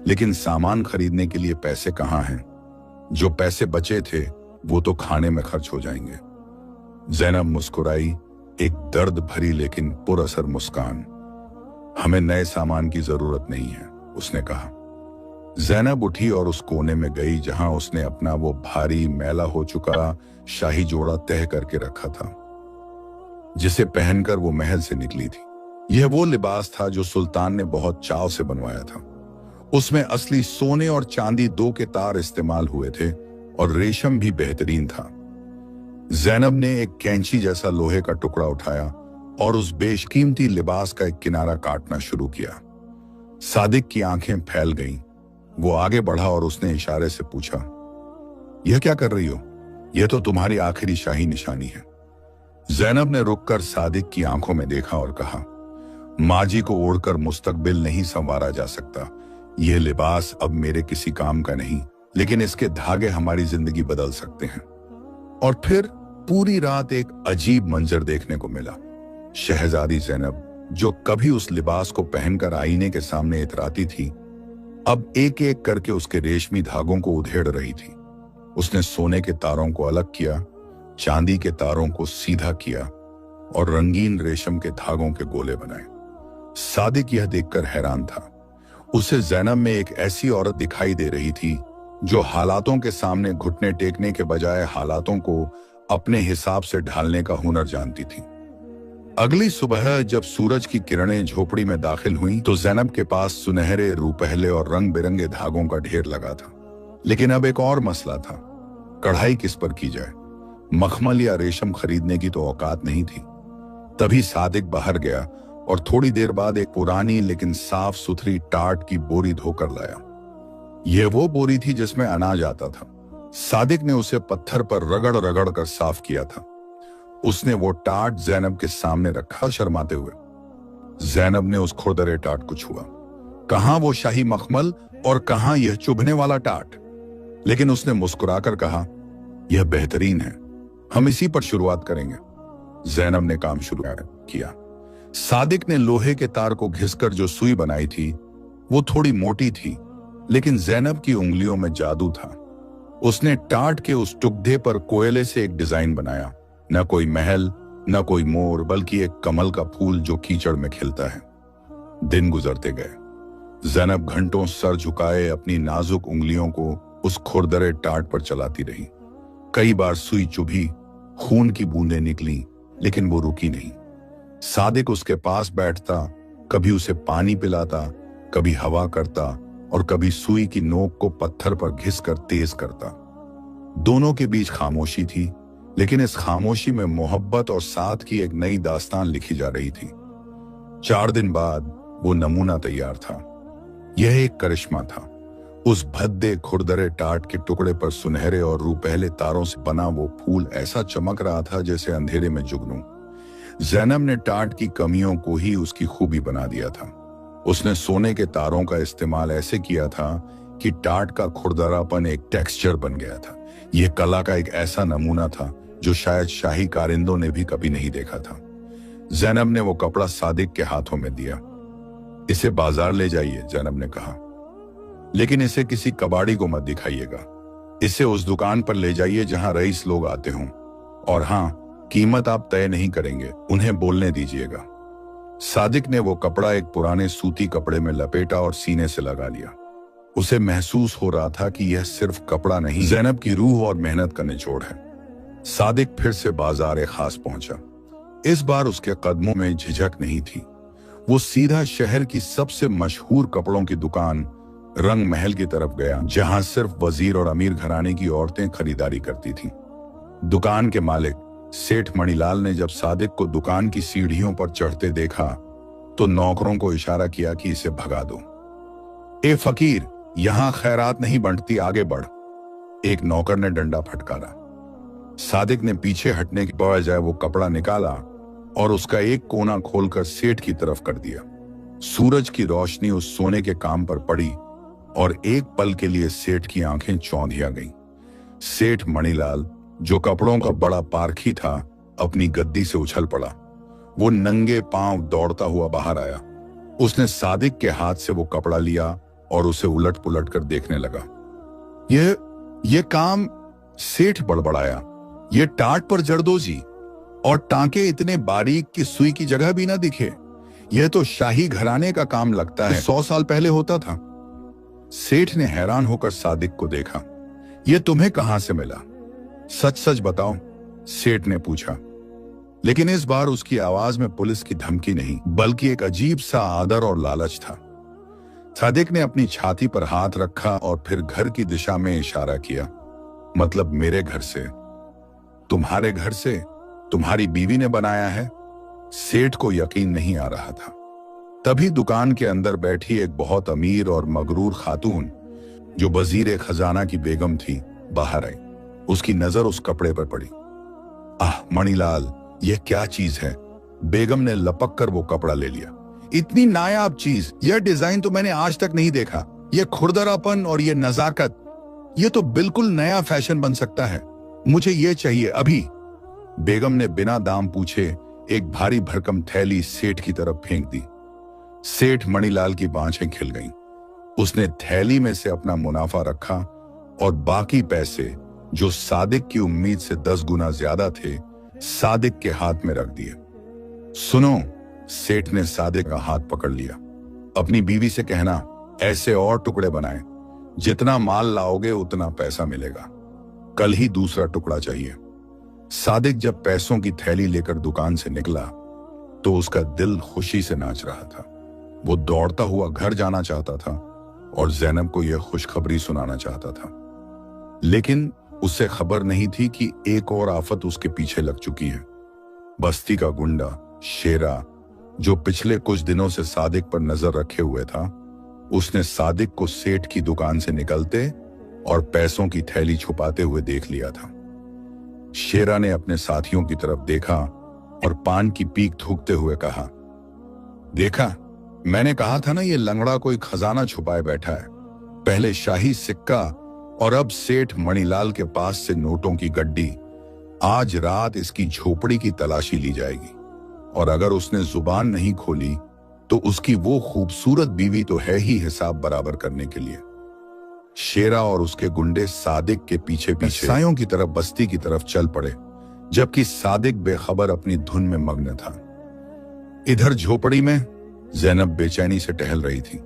लेकिन सामान खरीदने के लिए पैसे कहां हैं? जो पैसे बचे थे वो तो खाने में खर्च हो जाएंगे। ज़ैनब मुस्कुराई, एक दर्द भरी लेकिन पुरअसर मुस्कान। हमें नए सामान की जरूरत नहीं है, उसने कहा। ज़ैनब उठी और उस कोने में गई जहां उसने अपना वो भारी मैला हो चुका शाही जोड़ा तह करके रखा था, जिसे पहनकर वो महल से निकली थी। यह वो लिबास था जो सुल्तान ने बहुत चाव से बनवाया था। उसमें असली सोने और चांदी 2 के तार इस्तेमाल हुए थे और रेशम भी बेहतरीन था। ज़ैनब ने एक कैंची जैसा लोहे का टुकड़ा उठाया और उस बेशकीमती लिबास का एक किनारा काटना शुरू किया। सादिक की आंखें फैल गईं। वो आगे बढ़ा और उसने इशारे से पूछा, यह क्या कर रही हो? यह तो तुम्हारी आखिरी शाही निशानी है। ज़ैनब ने रुककर सादिक की आंखों में देखा और कहा, माजी को ओढ़कर मुस्तकबिल नहीं संवारा जा सकता। यह लिबास अब मेरे किसी काम का नहीं, लेकिन इसके धागे हमारी जिंदगी बदल सकते हैं। और फिर पूरी रात एक अजीब मंजर देखने को मिला। शहजादी ज़ैनब, जो कभी उस लिबास को पहनकर आईने के सामने इतराती थी, अब एक एक करके उसके रेशमी धागों को उधेड़ रही थी। उसने सोने के तारों को अलग किया, चांदी के तारों को सीधा किया और रंगीन रेशम के धागों के गोले बनाए। सादिक यह देखकर हैरान था। उसे ज़ैनब में एक ऐसी औरत दिखाई दे रही थी जो हालातों के सामने घुटने टेकने के बजाय हालातों को अपने हिसाब से ढालने का हुनर जानती थी। अगली सुबह जब सूरज की किरणें झोपड़ी में दाखिल हुईं, तो ज़ैनब के पास सुनहरे, रूपहले और रंग बिरंगे धागों का ढेर लगा था। लेकिन अब एक और मसला था, कढ़ाई किस पर की जाए। मखमल या रेशम खरीदने की तो औकात नहीं थी। तभी सादिक बाहर गया और थोड़ी देर बाद एक पुरानी लेकिन साफ सुथरी टाट की बोरी धोकर लाया। यह वो बोरी थी जिसमें अनाज आता था। सादिक ने उसे पत्थर पर रगड़ रगड़ कर साफ किया था। उसने वो टाट ज़ैनब के सामने रखा शर्माते हुए। ज़ैनब ने उस खुरदरे टाट को छुआ। कहां वो शाही मखमल और कहां यह चुभने वाला टाट। लेकिन उसने मुस्कुराकर कहा, यह बेहतरीन है, हम इसी पर शुरुआत करेंगे। ज़ैनब ने काम शुरू किया। सादिक ने लोहे के तार को घिसकर जो सुई बनाई थी वो थोड़ी मोटी थी, लेकिन ज़ैनब की उंगलियों में जादू था। उसने टाट के उस टुकड़े पर कोयले से एक डिजाइन बनाया। न कोई महल, न कोई मोर, बल्कि एक कमल का फूल जो कीचड़ में खिलता है। दिन गुजरते गए। ज़ैनब घंटों सर झुकाए अपनी नाजुक उंगलियों को उस खुरदरे टाट पर चलाती रही। कई बार सुई चुभी, खून की बूंदें निकली, लेकिन वो रुकी नहीं। सादिक उसके पास बैठता, कभी उसे पानी पिलाता, कभी हवा करता और कभी सुई की नोक को पत्थर पर घिसकर तेज करता। दोनों के बीच खामोशी थी, लेकिन इस खामोशी में मोहब्बत और साथ की एक नई दास्तान लिखी जा रही थी। 4 दिन बाद वो नमूना तैयार था। यह एक करिश्मा था। उस भद्दे खुरदरे टाट के टुकड़े पर सुनहरे और रूपहले तारों से बना वो फूल ऐसा चमक रहा था जैसे अंधेरे में जुगनू। ज़ैनब ने टाट की कमियों को ही उसकी खूबी बना दिया था। उसने सोने के तारों का इस्तेमाल ऐसे किया था कि टाट का खुरदरापन एक टेक्सचर बन गया था। यह कला का एक ऐसा नमूना था जो शायद शाही कारिंदों ने भी कभी नहीं देखा था। ज़ैनब ने वो कपड़ा सादिक के हाथों में दिया। इसे बाजार ले जाइए, ज़ैनब ने कहा, लेकिन इसे किसी कबाड़ी को मत दिखाइएगा। इसे उस दुकान पर ले जाइए जहां रईस लोग आते हों, और हाँ, कीमत आप तय नहीं करेंगे, उन्हें बोलने दीजिएगा। सादिक ने वो कपड़ा एक पुराने सूती कपड़े में लपेटा और सीने से लगा लिया। उसे महसूस हो रहा था कि यह सिर्फ कपड़ा नहीं, ज़ैनब की रूह और मेहनत का निचोड़ है। सादिक फिर से बाजार खास पहुंचा। इस बार उसके कदमों में झिझक नहीं थी। वो सीधा शहर की सबसे मशहूर कपड़ों की दुकान रंग महल की तरफ गया, जहां सिर्फ वजीर और अमीर घराने की औरतें खरीदारी करती थीं। दुकान के मालिक सेठ मणिलाल ने जब सादिक को दुकान की सीढ़ियों पर चढ़ते देखा तो नौकरों को इशारा किया कि इसे भगा दो। ए फकीर, यहां खैरात नहीं बंटती, आगे बढ़। एक नौकर ने डंडा फटकारा। सादिक ने पीछे हटने के बजाय वो कपड़ा निकाला और उसका एक कोना खोलकर सेठ की तरफ कर दिया। सूरज की रोशनी उस सोने के काम पर पड़ी और एक पल के लिए सेठ की आंखें चौंधिया गईं। सेठ मणिलाल, जो कपड़ों का बड़ा पारखी था, अपनी गद्दी से उछल पड़ा। वो नंगे पांव दौड़ता हुआ बाहर आया। उसने सादिक के हाथ से वो कपड़ा लिया और उसे उलट पुलट कर देखने लगा। ये काम, सेठ बड़बड़ाया, ये टाट पर जरदोजी और टांके इतने बारीक कि सुई की जगह भी ना दिखे। यह तो शाही घराने का काम लगता है, 100 साल पहले होता था। सेठ ने हैरान होकर सादिक को देखा। यह तुम्हें कहां से मिला? सच सच बताओ, सेठ ने पूछा। लेकिन इस बार उसकी आवाज में पुलिस की धमकी नहीं, बल्कि एक अजीब सा आदर और लालच था। सादिक ने अपनी छाती पर हाथ रखा और फिर घर की दिशा में इशारा किया। मतलब मेरे घर से? तुम्हारे घर से? तुम्हारी बीवी ने बनाया है? सेठ को यकीन नहीं आ रहा था। तभी दुकान के अंदर बैठी एक बहुत अमीर और मगरूर खातून, जो वजीर खजाना की बेगम थी, बाहर आई। उसकी नजर उस कपड़े पर पड़ी। आह मणिलाल, यह क्या चीज है? बेगम ने लपक कर वो कपड़ा ले लिया। इतनी नायाब चीज, यह डिजाइन तो मैंने आज तक नहीं देखा। यह खुरदरापन और यह नजाकत, यह तो बिल्कुल नया फैशन बन सकता है। मुझे यह चाहिए अभी। बेगम ने बिना दाम पूछे एक भारी भरकम थैली सेठ की तरफ फेंक दी। सेठ मणिलाल की बांछें खिल गईं। उसने थैली में से अपना मुनाफा रखा और बाकी पैसे, जो सादिक की उम्मीद से 10 गुना ज्यादा थे, सादिक के हाथ में रख दिए। सुनो, सेठ ने सादिक का हाथ पकड़ लिया। अपनी बीवी से कहना, ऐसे और टुकड़े बनाए, जितना माल लाओगे उतना पैसा मिलेगा, कल ही दूसरा टुकड़ा चाहिए। सादिक जब पैसों की थैली लेकर दुकान से निकला तो उसका दिल खुशी से नाच रहा था। वो दौड़ता हुआ घर जाना चाहता था और ज़ैनब को यह खुशखबरी सुनाना चाहता था, लेकिन उसे खबर नहीं थी कि एक और आफत उसके पीछे लग चुकी है। बस्ती का गुंडा शेरा, जो पिछले कुछ दिनों से सादिक पर नजर रखे हुए था, उसने सादिक को सेठ की दुकान से निकलते और पैसों की थैली छुपाते हुए देख लिया था। शेरा ने अपने साथियों की तरफ देखा और पान की पीक थूकते हुए कहा, देखा, मैंने कहा था ना, ये लंगड़ा कोई खजाना छुपाए बैठा है। पहले शाही सिक्का और अब सेठ मणिलाल के पास से नोटों की गड्डी। आज रात इसकी झोपड़ी की तलाशी ली जाएगी, और अगर उसने जुबान नहीं खोली तो उसकी वो खूबसूरत बीवी तो है ही हिसाब बराबर करने के लिए। शेरा और उसके गुंडे सादिक के पीछे पीछे सायों की तरफ बस्ती की तरफ चल पड़े, जबकि सादिक बेखबर अपनी धुन में मग्न था। इधर झोपड़ी में ज़ैनब बेचैनी से टहल रही थी।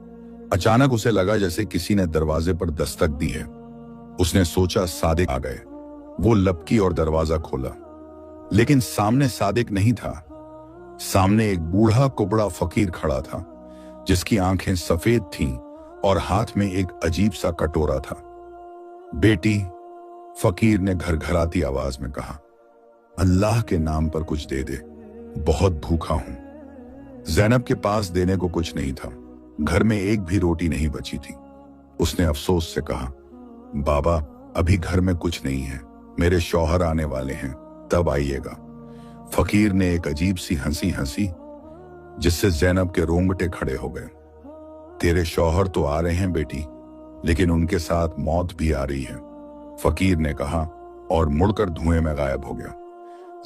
अचानक उसे लगा जैसे किसी ने दरवाजे पर दस्तक दी है। उसने सोचा सादिक आ गए। वो लपकी और दरवाजा खोला, लेकिन सामने सादिक नहीं था। सामने एक बूढ़ा कुबड़ा फकीर खड़ा था, जिसकी आंखें सफेद थीं और हाथ में एक अजीब सा कटोरा था। बेटी, फकीर ने घरघराती आवाज में कहा, अल्लाह के नाम पर कुछ दे दे, बहुत भूखा हूं। ज़ैनब के पास देने को कुछ नहीं था, घर में एक भी रोटी नहीं बची थी। उसने अफसोस से कहा, बाबा, अभी घर में कुछ नहीं है, मेरे शौहर आने वाले हैं, तब आइएगा। फकीर ने एक अजीब सी हंसी हंसी, जिससे ज़ैनब के रोंगटे खड़े हो गए। तेरे शौहर तो आ रहे हैं बेटी, लेकिन उनके साथ मौत भी आ रही है, फकीर ने कहा और मुड़कर धुएं में गायब हो गया।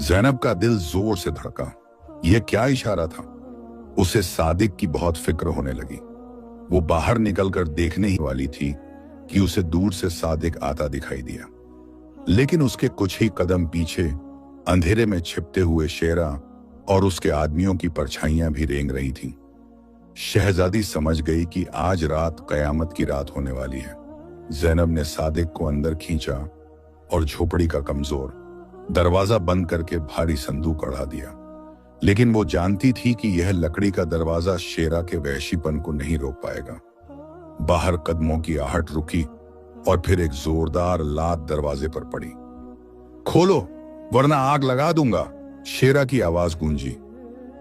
ज़ैनब का दिल जोर से धड़का। यह क्या इशारा था? उसे सादिक की बहुत फिक्र होने लगी। वो बाहर निकलकर देखने ही वाली थी कि उसे दूर से सादिक आता दिखाई दिया, लेकिन उसके कुछ ही कदम पीछे अंधेरे में छिपते हुए शेरा और उसके आदमियों की परछाइयां भी रेंग रही थीं। शहजादी समझ गई कि आज रात कयामत की रात होने वाली है। ज़ैनब ने सादिक को अंदर खींचा और झोपड़ी का कमजोर दरवाजा बंद करके भारी संदूक अड़ा दिया, लेकिन वो जानती थी कि यह लकड़ी का दरवाजा शेरा के वहशीपन को नहीं रोक पाएगा। बाहर कदमों की आहट रुकी और फिर एक जोरदार लात दरवाजे पर पड़ी। खोलो वरना आग लगा दूंगा, शेरा की आवाज गूंजी।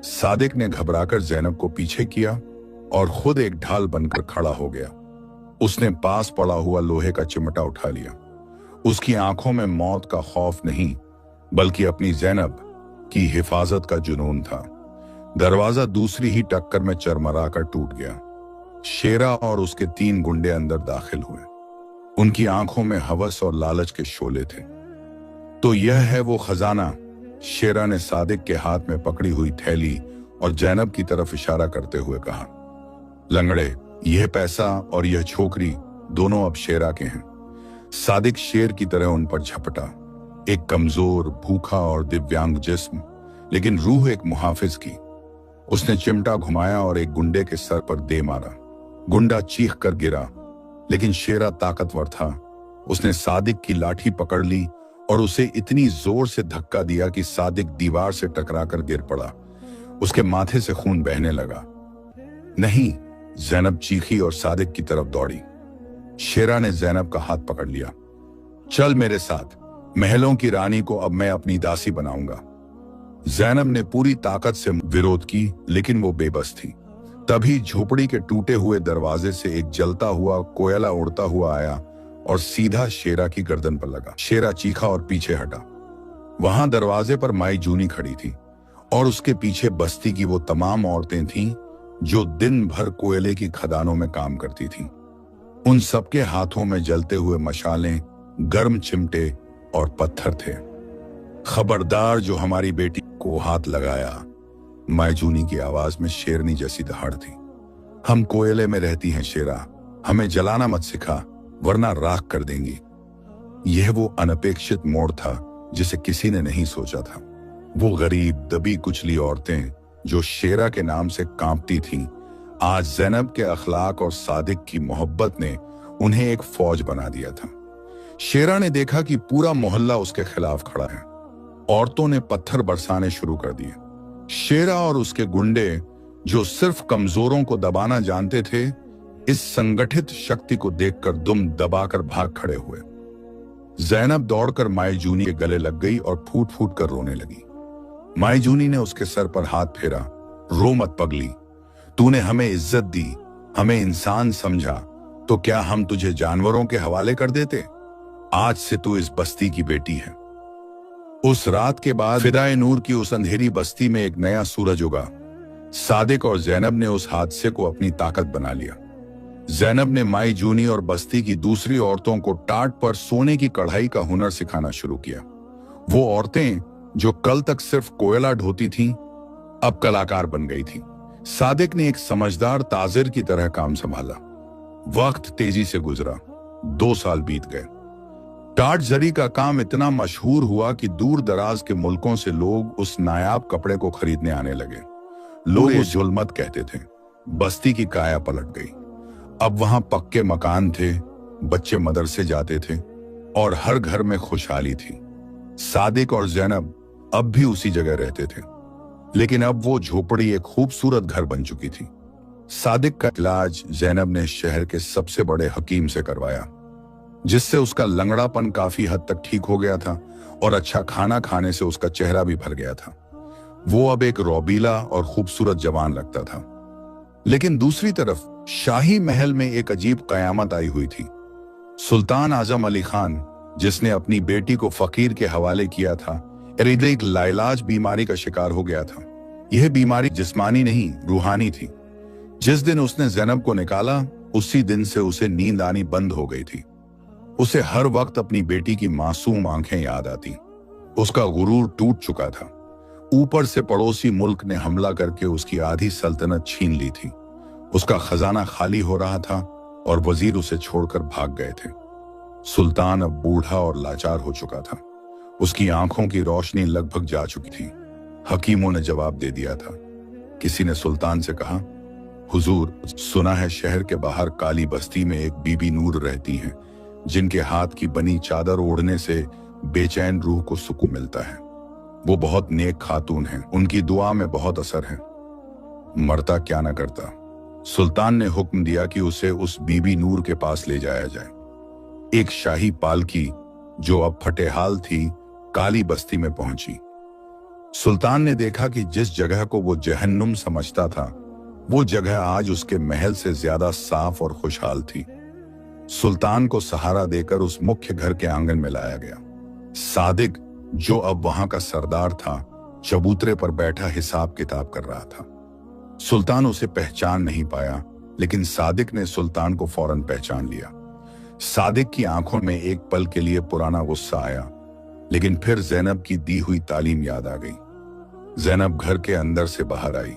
सादिक ने घबराकर ज़ैनब को पीछे किया और खुद एक ढाल बनकर खड़ा हो गया। उसने पास पड़ा हुआ लोहे का चिमटा उठा लिया। उसकी आंखों में मौत का खौफ नहीं, बल्कि अपनी ज़ैनब की हिफाजत का जुनून था। दरवाजा दूसरी ही टक्कर में चरमरा कर टूट गया। शेरा और उसके 3 गुंडे अंदर दाखिल हुए। उनकी आंखों में हवस और लालच के शोले थे। तो यह है वो खजाना, शेरा ने सादिक के हाथ में पकड़ी हुई थैली और ज़ैनब की तरफ इशारा करते हुए कहा। लंगड़े, यह पैसा और यह छोकरी दोनों अब शेरा के हैं। सादिक शेर की तरह उन पर झपटा, एक कमजोर, भूखा और दिव्यांग जिस्म, लेकिन रूह एक मुहाफिज की। उसने चिमटा घुमाया और एक गुंडे के सर पर दे मारा। गुंडा चीख कर गिरा, लेकिन शेरा ताकतवर था। उसने सादिक की लाठी पकड़ ली और उसे इतनी जोर से धक्का दिया कि सादिक दीवार से टकराकर गिर पड़ा। उसके माथे से खून बहने लगा। नहीं, ज़ैनब चीखी और सादिक की तरफ दौड़ी। शेरा ने ज़ैनब का हाथ पकड़ लिया। चल मेरे साथ, महलों की रानी को अब मैं अपनी दासी बनाऊंगा। ज़ैनब ने पूरी ताकत से विरोध की, लेकिन वो बेबस थी। तभी झोपड़ी के टूटे हुए दरवाजे से एक जलता हुआ कोयला उड़ता हुआ आया और सीधा शेरा की गर्दन पर लगा। शेरा चीखा और पीछे हटा। वहां दरवाजे पर माई जूनी खड़ी थी और उसके पीछे बस्ती की वो तमाम औरतें थीं जो दिन भर कोयले की खदानों में काम करती थीं। उन सबके हाथों में जलते हुए मशालें, गर्म चिमटे और पत्थर थे। खबरदार जो हमारी बेटी को हाथ लगाया, माई जूनी की आवाज में शेरनी जैसी दहाड़ थी। हम कोयले में रहती हैं शेरा, हमें जलाना मत सिखा, वरना राख कर देंगी। यह वो अनपेक्षित मोड़ था जिसे किसी ने नहीं सोचा था। वो गरीब दबी कुचली औरतें जो शेरा के नाम से कांपती थीं, आज ज़ैनब के अखलाक और सादिक की मोहब्बत ने उन्हें एक फौज बना दिया था। शेरा ने देखा कि पूरा मोहल्ला उसके खिलाफ खड़ा है। औरतों ने पत्थर बरसाने शुरू कर दिए। शेरा और उसके गुंडे जो सिर्फ कमजोरों को दबाना जानते थे, इस संगठित शक्ति को देखकर दुम दबाकर भाग खड़े हुए। ज़ैनब दौड़कर मायजूनी के गले लग गई और फूट फूट कर रोने लगी। मायजूनी ने उसके सर पर हाथ फेरा। रो मत पगली, तूने हमें इज्जत दी, हमें इंसान समझा, तो क्या हम तुझे जानवरों के हवाले कर देते? आज से तू इस बस्ती की बेटी है। उस रात के बाद फिदाए नूर की उस अंधेरी बस्ती में एक नया सूरज उगा। सादिक और ज़ैनब ने उस हादसे को अपनी ताकत बना लिया। ज़ैनब ने मायजूनी और बस्ती की दूसरी औरतों को टाट पर सोने की कढ़ाई का हुनर सिखाना शुरू किया। वो औरतें जो कल तक सिर्फ कोयला ढोती थीं, अब कलाकार बन गई थीं। सादिक ने एक समझदार ताजिर की तरह काम संभाला। वक्त तेजी से गुजरा। 2 साल बीत गए। टाट जरी का काम इतना मशहूर हुआ कि दूर दराज के मुल्कों से लोग उस नायाब कपड़े को खरीदने आने लगे। लोग उस जुल्मत कहते थे। बस्ती की काया पलट गई। अब वहां पक्के मकान थे, बच्चे मदरसे जाते थे और हर घर में खुशहाली थी। सादिक और ज़ैनब अब भी उसी जगह रहते थे, लेकिन अब वो झोपड़ी एक खूबसूरत घर बन चुकी थी। सादिक का इलाज ज़ैनब ने शहर के सबसे बड़े हकीम से करवाया, जिससे उसका लंगड़ापन काफी हद तक ठीक हो गया था और अच्छा खाना खाने से उसका चेहरा भी भर गया था। वो अब एक रौबीला और खूबसूरत जवान लगता था। लेकिन दूसरी तरफ शाही महल में एक अजीब कयामत आई हुई थी। सुल्तान आजम अली खान, जिसने अपनी बेटी को फकीर के हवाले किया था, एक लाइलाज बीमारी का शिकार हो गया था। यह बीमारी जिस्मानी नहीं, रूहानी थी। जिस दिन उसने ज़ैनब को निकाला, उसी दिन से उसे नींद आनी बंद हो गई थी। उसे हर वक्त अपनी बेटी की मासूम आंखें याद आती। उसका गुरूर टूट चुका था। ऊपर से पड़ोसी मुल्क ने हमला करके उसकी आधी सल्तनत छीन ली थी। उसका खजाना खाली हो रहा था और वजीर उसे छोड़कर भाग गए थे। सुल्तान अब बूढ़ा और लाचार हो चुका था। उसकी आंखों की रोशनी लगभग जा चुकी थी। हकीमों ने जवाब दे दिया था। किसी ने सुल्तान से कहा, हुजूर, सुना है शहर के बाहर काली बस्ती में एक बीबी नूर रहती हैं, जिनके हाथ की बनी चादर ओढ़ने से बेचैन रूह को सुकून मिलता है। वो बहुत नेक खातून हैं, उनकी दुआ में बहुत असर है। मरता क्या न करता। सुल्तान ने हुक्म दिया कि उसे उस बीबी नूर के पास ले जाया जाए। एक शाही पालकी, जो अब फटेहाल थी, काली बस्ती में पहुंची। सुल्तान ने देखा कि जिस जगह को वो जहन्नुम समझता था, वो जगह आज उसके महल से ज्यादा साफ और खुशहाल थी। सुल्तान को सहारा देकर उस मुख्य घर के आंगन में लाया गया। सादिक, जो अब वहां का सरदार था, चबूतरे पर बैठा हिसाब किताब कर रहा था। सुल्तान उसे पहचान नहीं पाया, लेकिन सादिक ने सुल्तान को फौरन पहचान लिया। सादिक की आंखों में एक पल के लिए पुराना गुस्सा आया, लेकिन फिर ज़ैनब की दी हुई तालीम याद आ गई। ज़ैनब घर के अंदर से बाहर आई।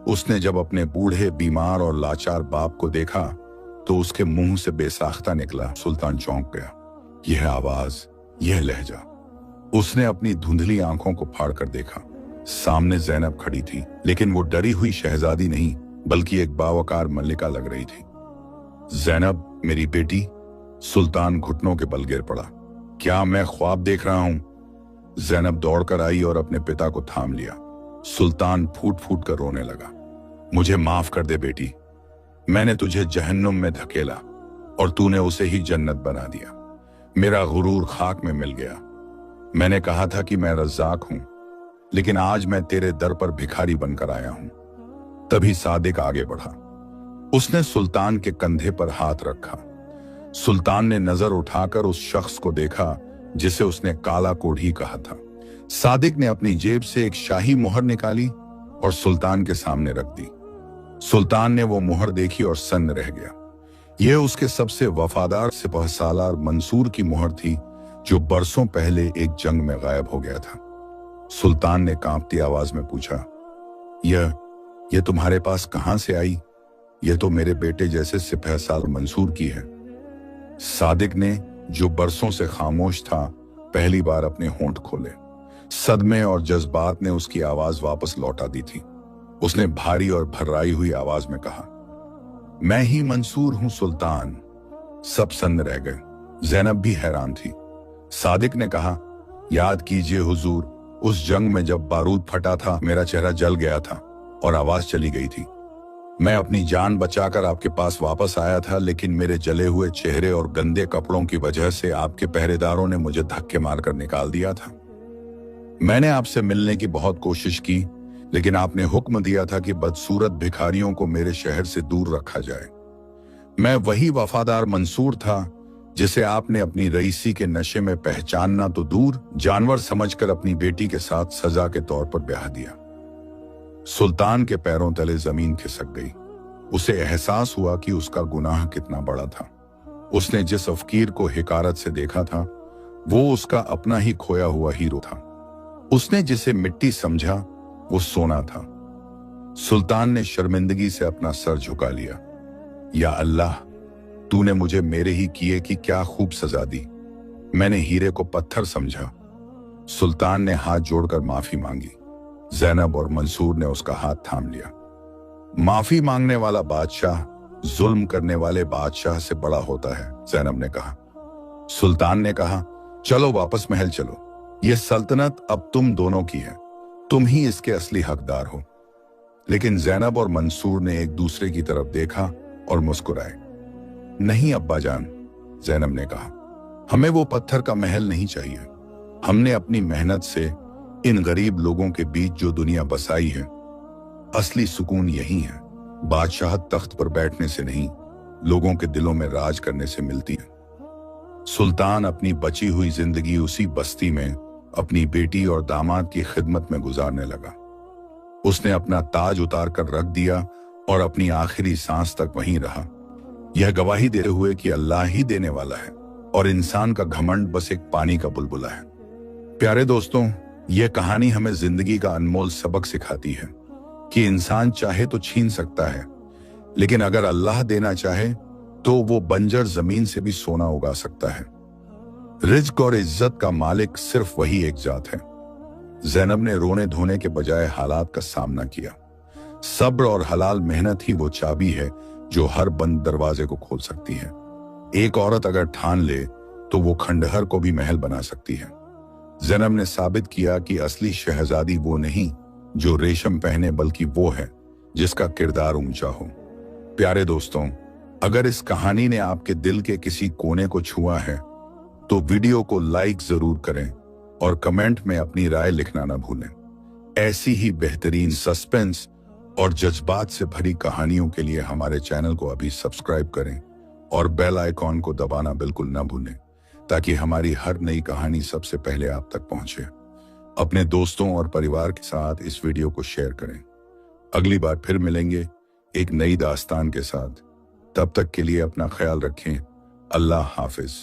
उसने जब अपने बूढ़े, बीमार और लाचार बाप को देखा, तो उसके मुंह से बेसाख्ता निकला। सुल्तान चौंक गया। यह आवाज, यह लहजा। उसने अपनी धुंधली आंखों को फाड़कर देखा। सामने ज़ैनब खड़ी थी, लेकिन वो डरी हुई शहजादी नहीं, बल्कि एक बावकार मल्लिका लग रही थी। ज़ैनब, मेरी बेटी। सुल्तान घुटनों के बल गिर पड़ा। क्या मैं ख्वाब देख रहा हूं? ज़ैनब दौड़कर आई और अपने पिता को थाम लिया। सुल्तान फूट फूट कर रोने लगा। मुझे माफ कर दे बेटी, मैंने तुझे जहन्नुम में धकेला और तूने उसे ही जन्नत बना दिया। मेरा गुरूर खाक में मिल गया। मैंने कहा था कि मैं रज़्ज़ाक हूं, लेकिन आज मैं तेरे दर पर भिखारी बनकर आया हूं। तभी सादिक आगे बढ़ा। उसने सुल्तान के कंधे पर हाथ रखा। सुल्तान ने नजर उठाकर उस शख्स को देखा जिसे उसने काला कोढ़ी कहा था। सादिक ने अपनी जेब से एक शाही मुहर निकाली और सुल्तान के सामने रख दी। सुल्तान ने वो मुहर देखी और सन्न रह गया। यह उसके सबसे वफादार सिपहसालार मंसूर की मुहर थी, जो बरसों पहले एक जंग में गायब हो गया था। सुल्तान ने कांपती आवाज में पूछा, यह तुम्हारे पास कहां से आई? यह तो मेरे बेटे जैसे सिपहसालार मंसूर की है। सादिक ने, जो बरसों से खामोश था, पहली बार अपने होंठ खोले। सदमे और जज्बात ने उसकी आवाज वापस लौटा दी थी। उसने भारी और भर्राई हुई आवाज में कहा, मैं ही मंसूर हूं सुल्तान। सब सन्न रह गए। ज़ैनब भी हैरान थी। सादिक ने कहा, याद कीजिए हुजूर, उस जंग में जब बारूद फटा था, मेरा चेहरा जल गया था और आवाज चली गई थी। मैं अपनी जान बचाकर आपके पास वापस आया था, लेकिन मेरे जले हुए चेहरे और गंदे कपड़ों की वजह से आपके पहरेदारों ने मुझे धक्के मारकर निकाल दिया था। मैंने आपसे मिलने की बहुत कोशिश की, लेकिन आपने हुक्म दिया था कि बदसूरत भिखारियों को मेरे शहर से दूर रखा जाए। मैं वही वफादार मंसूर था जिसे आपने अपनी रईसी के नशे में पहचानना तो दूर, जानवर समझकर अपनी बेटी के साथ सजा के तौर पर ब्याह दिया। सुल्तान के पैरों तले जमीन खिसक गई। उसे एहसास हुआ कि उसका गुनाह कितना बड़ा था। उसने जिस फकीर को हिकारत से देखा था, वो उसका अपना ही खोया हुआ हीरो था। उसने जिसे मिट्टी समझा, वो सोना था। सुल्तान ने शर्मिंदगी से अपना सर झुका लिया। या अल्लाह, तूने मुझे मेरे ही किए की क्या खूब सजा दी। मैंने हीरे को पत्थर समझा। सुल्तान ने हाथ जोड़कर माफी मांगी। ज़ैनब और मंसूर ने उसका हाथ थाम लिया। माफी मांगने वाला बादशाह जुल्म करने वाले बादशाह से बड़ा होता है, ज़ैनब ने कहा। सुल्तान ने कहा, चलो वापस महल चलो। यह सल्तनत अब तुम दोनों की है, तुम ही इसके असली हकदार हो। लेकिन ज़ैनब और मंसूर ने एक दूसरे की तरफ देखा और मुस्कुराए। नहीं अब्बाजान, ज़ैनब ने कहा, हमें वो पत्थर का महल नहीं चाहिए। हमने अपनी मेहनत से इन गरीब लोगों के बीच जो दुनिया बसाई है, असली सुकून यही है। बादशाहत तख्त पर बैठने से नहीं, लोगों के दिलों में राज करने से मिलती है। सुल्तान अपनी बची हुई जिंदगी उसी बस्ती में अपनी बेटी और दामाद की खिदमत में गुजारने लगा। उसने अपना ताज उतार कर रख दिया और अपनी आखिरी सांस तक वहीं रहा, यह गवाही देते हुए कि अल्लाह ही देने वाला है और इंसान का घमंड बस एक पानी का बुलबुला है। प्यारे दोस्तों, यह कहानी हमें जिंदगी का अनमोल सबक सिखाती है कि इंसान चाहे तो छीन सकता है, लेकिन अगर अल्लाह देना चाहे तो वो बंजर जमीन से भी सोना उगा सकता है। रिज्क और इज्जत का मालिक सिर्फ वही एक जात है। ज़ैनब ने रोने धोने के बजाय हालात का सामना किया। सब्र और हलाल मेहनत ही वो चाबी है जो हर बंद दरवाजे को खोल सकती है। एक औरत अगर ठान ले तो वो खंडहर को भी महल बना सकती है। ज़ैनब ने साबित किया कि असली शहजादी वो नहीं जो रेशम पहने, बल्कि वो है जिसका किरदार ऊंचा हो। प्यारे दोस्तों, अगर इस कहानी ने आपके दिल के किसी कोने को छुआ है तो वीडियो को लाइक जरूर करें और कमेंट में अपनी राय लिखना ना भूलें। ऐसी ही बेहतरीन सस्पेंस और जज्बात से भरी कहानियों के लिए हमारे चैनल को अभी सब्सक्राइब करें और बेल आइकॉन को दबाना बिल्कुल ना भूलें, ताकि हमारी हर नई कहानी सबसे पहले आप तक पहुंचे। अपने दोस्तों और परिवार के साथ इस वीडियो को शेयर करें। अगली बार फिर मिलेंगे एक नई दास्तान के साथ। तब तक के लिए अपना ख्याल रखें। अल्लाह हाफिज।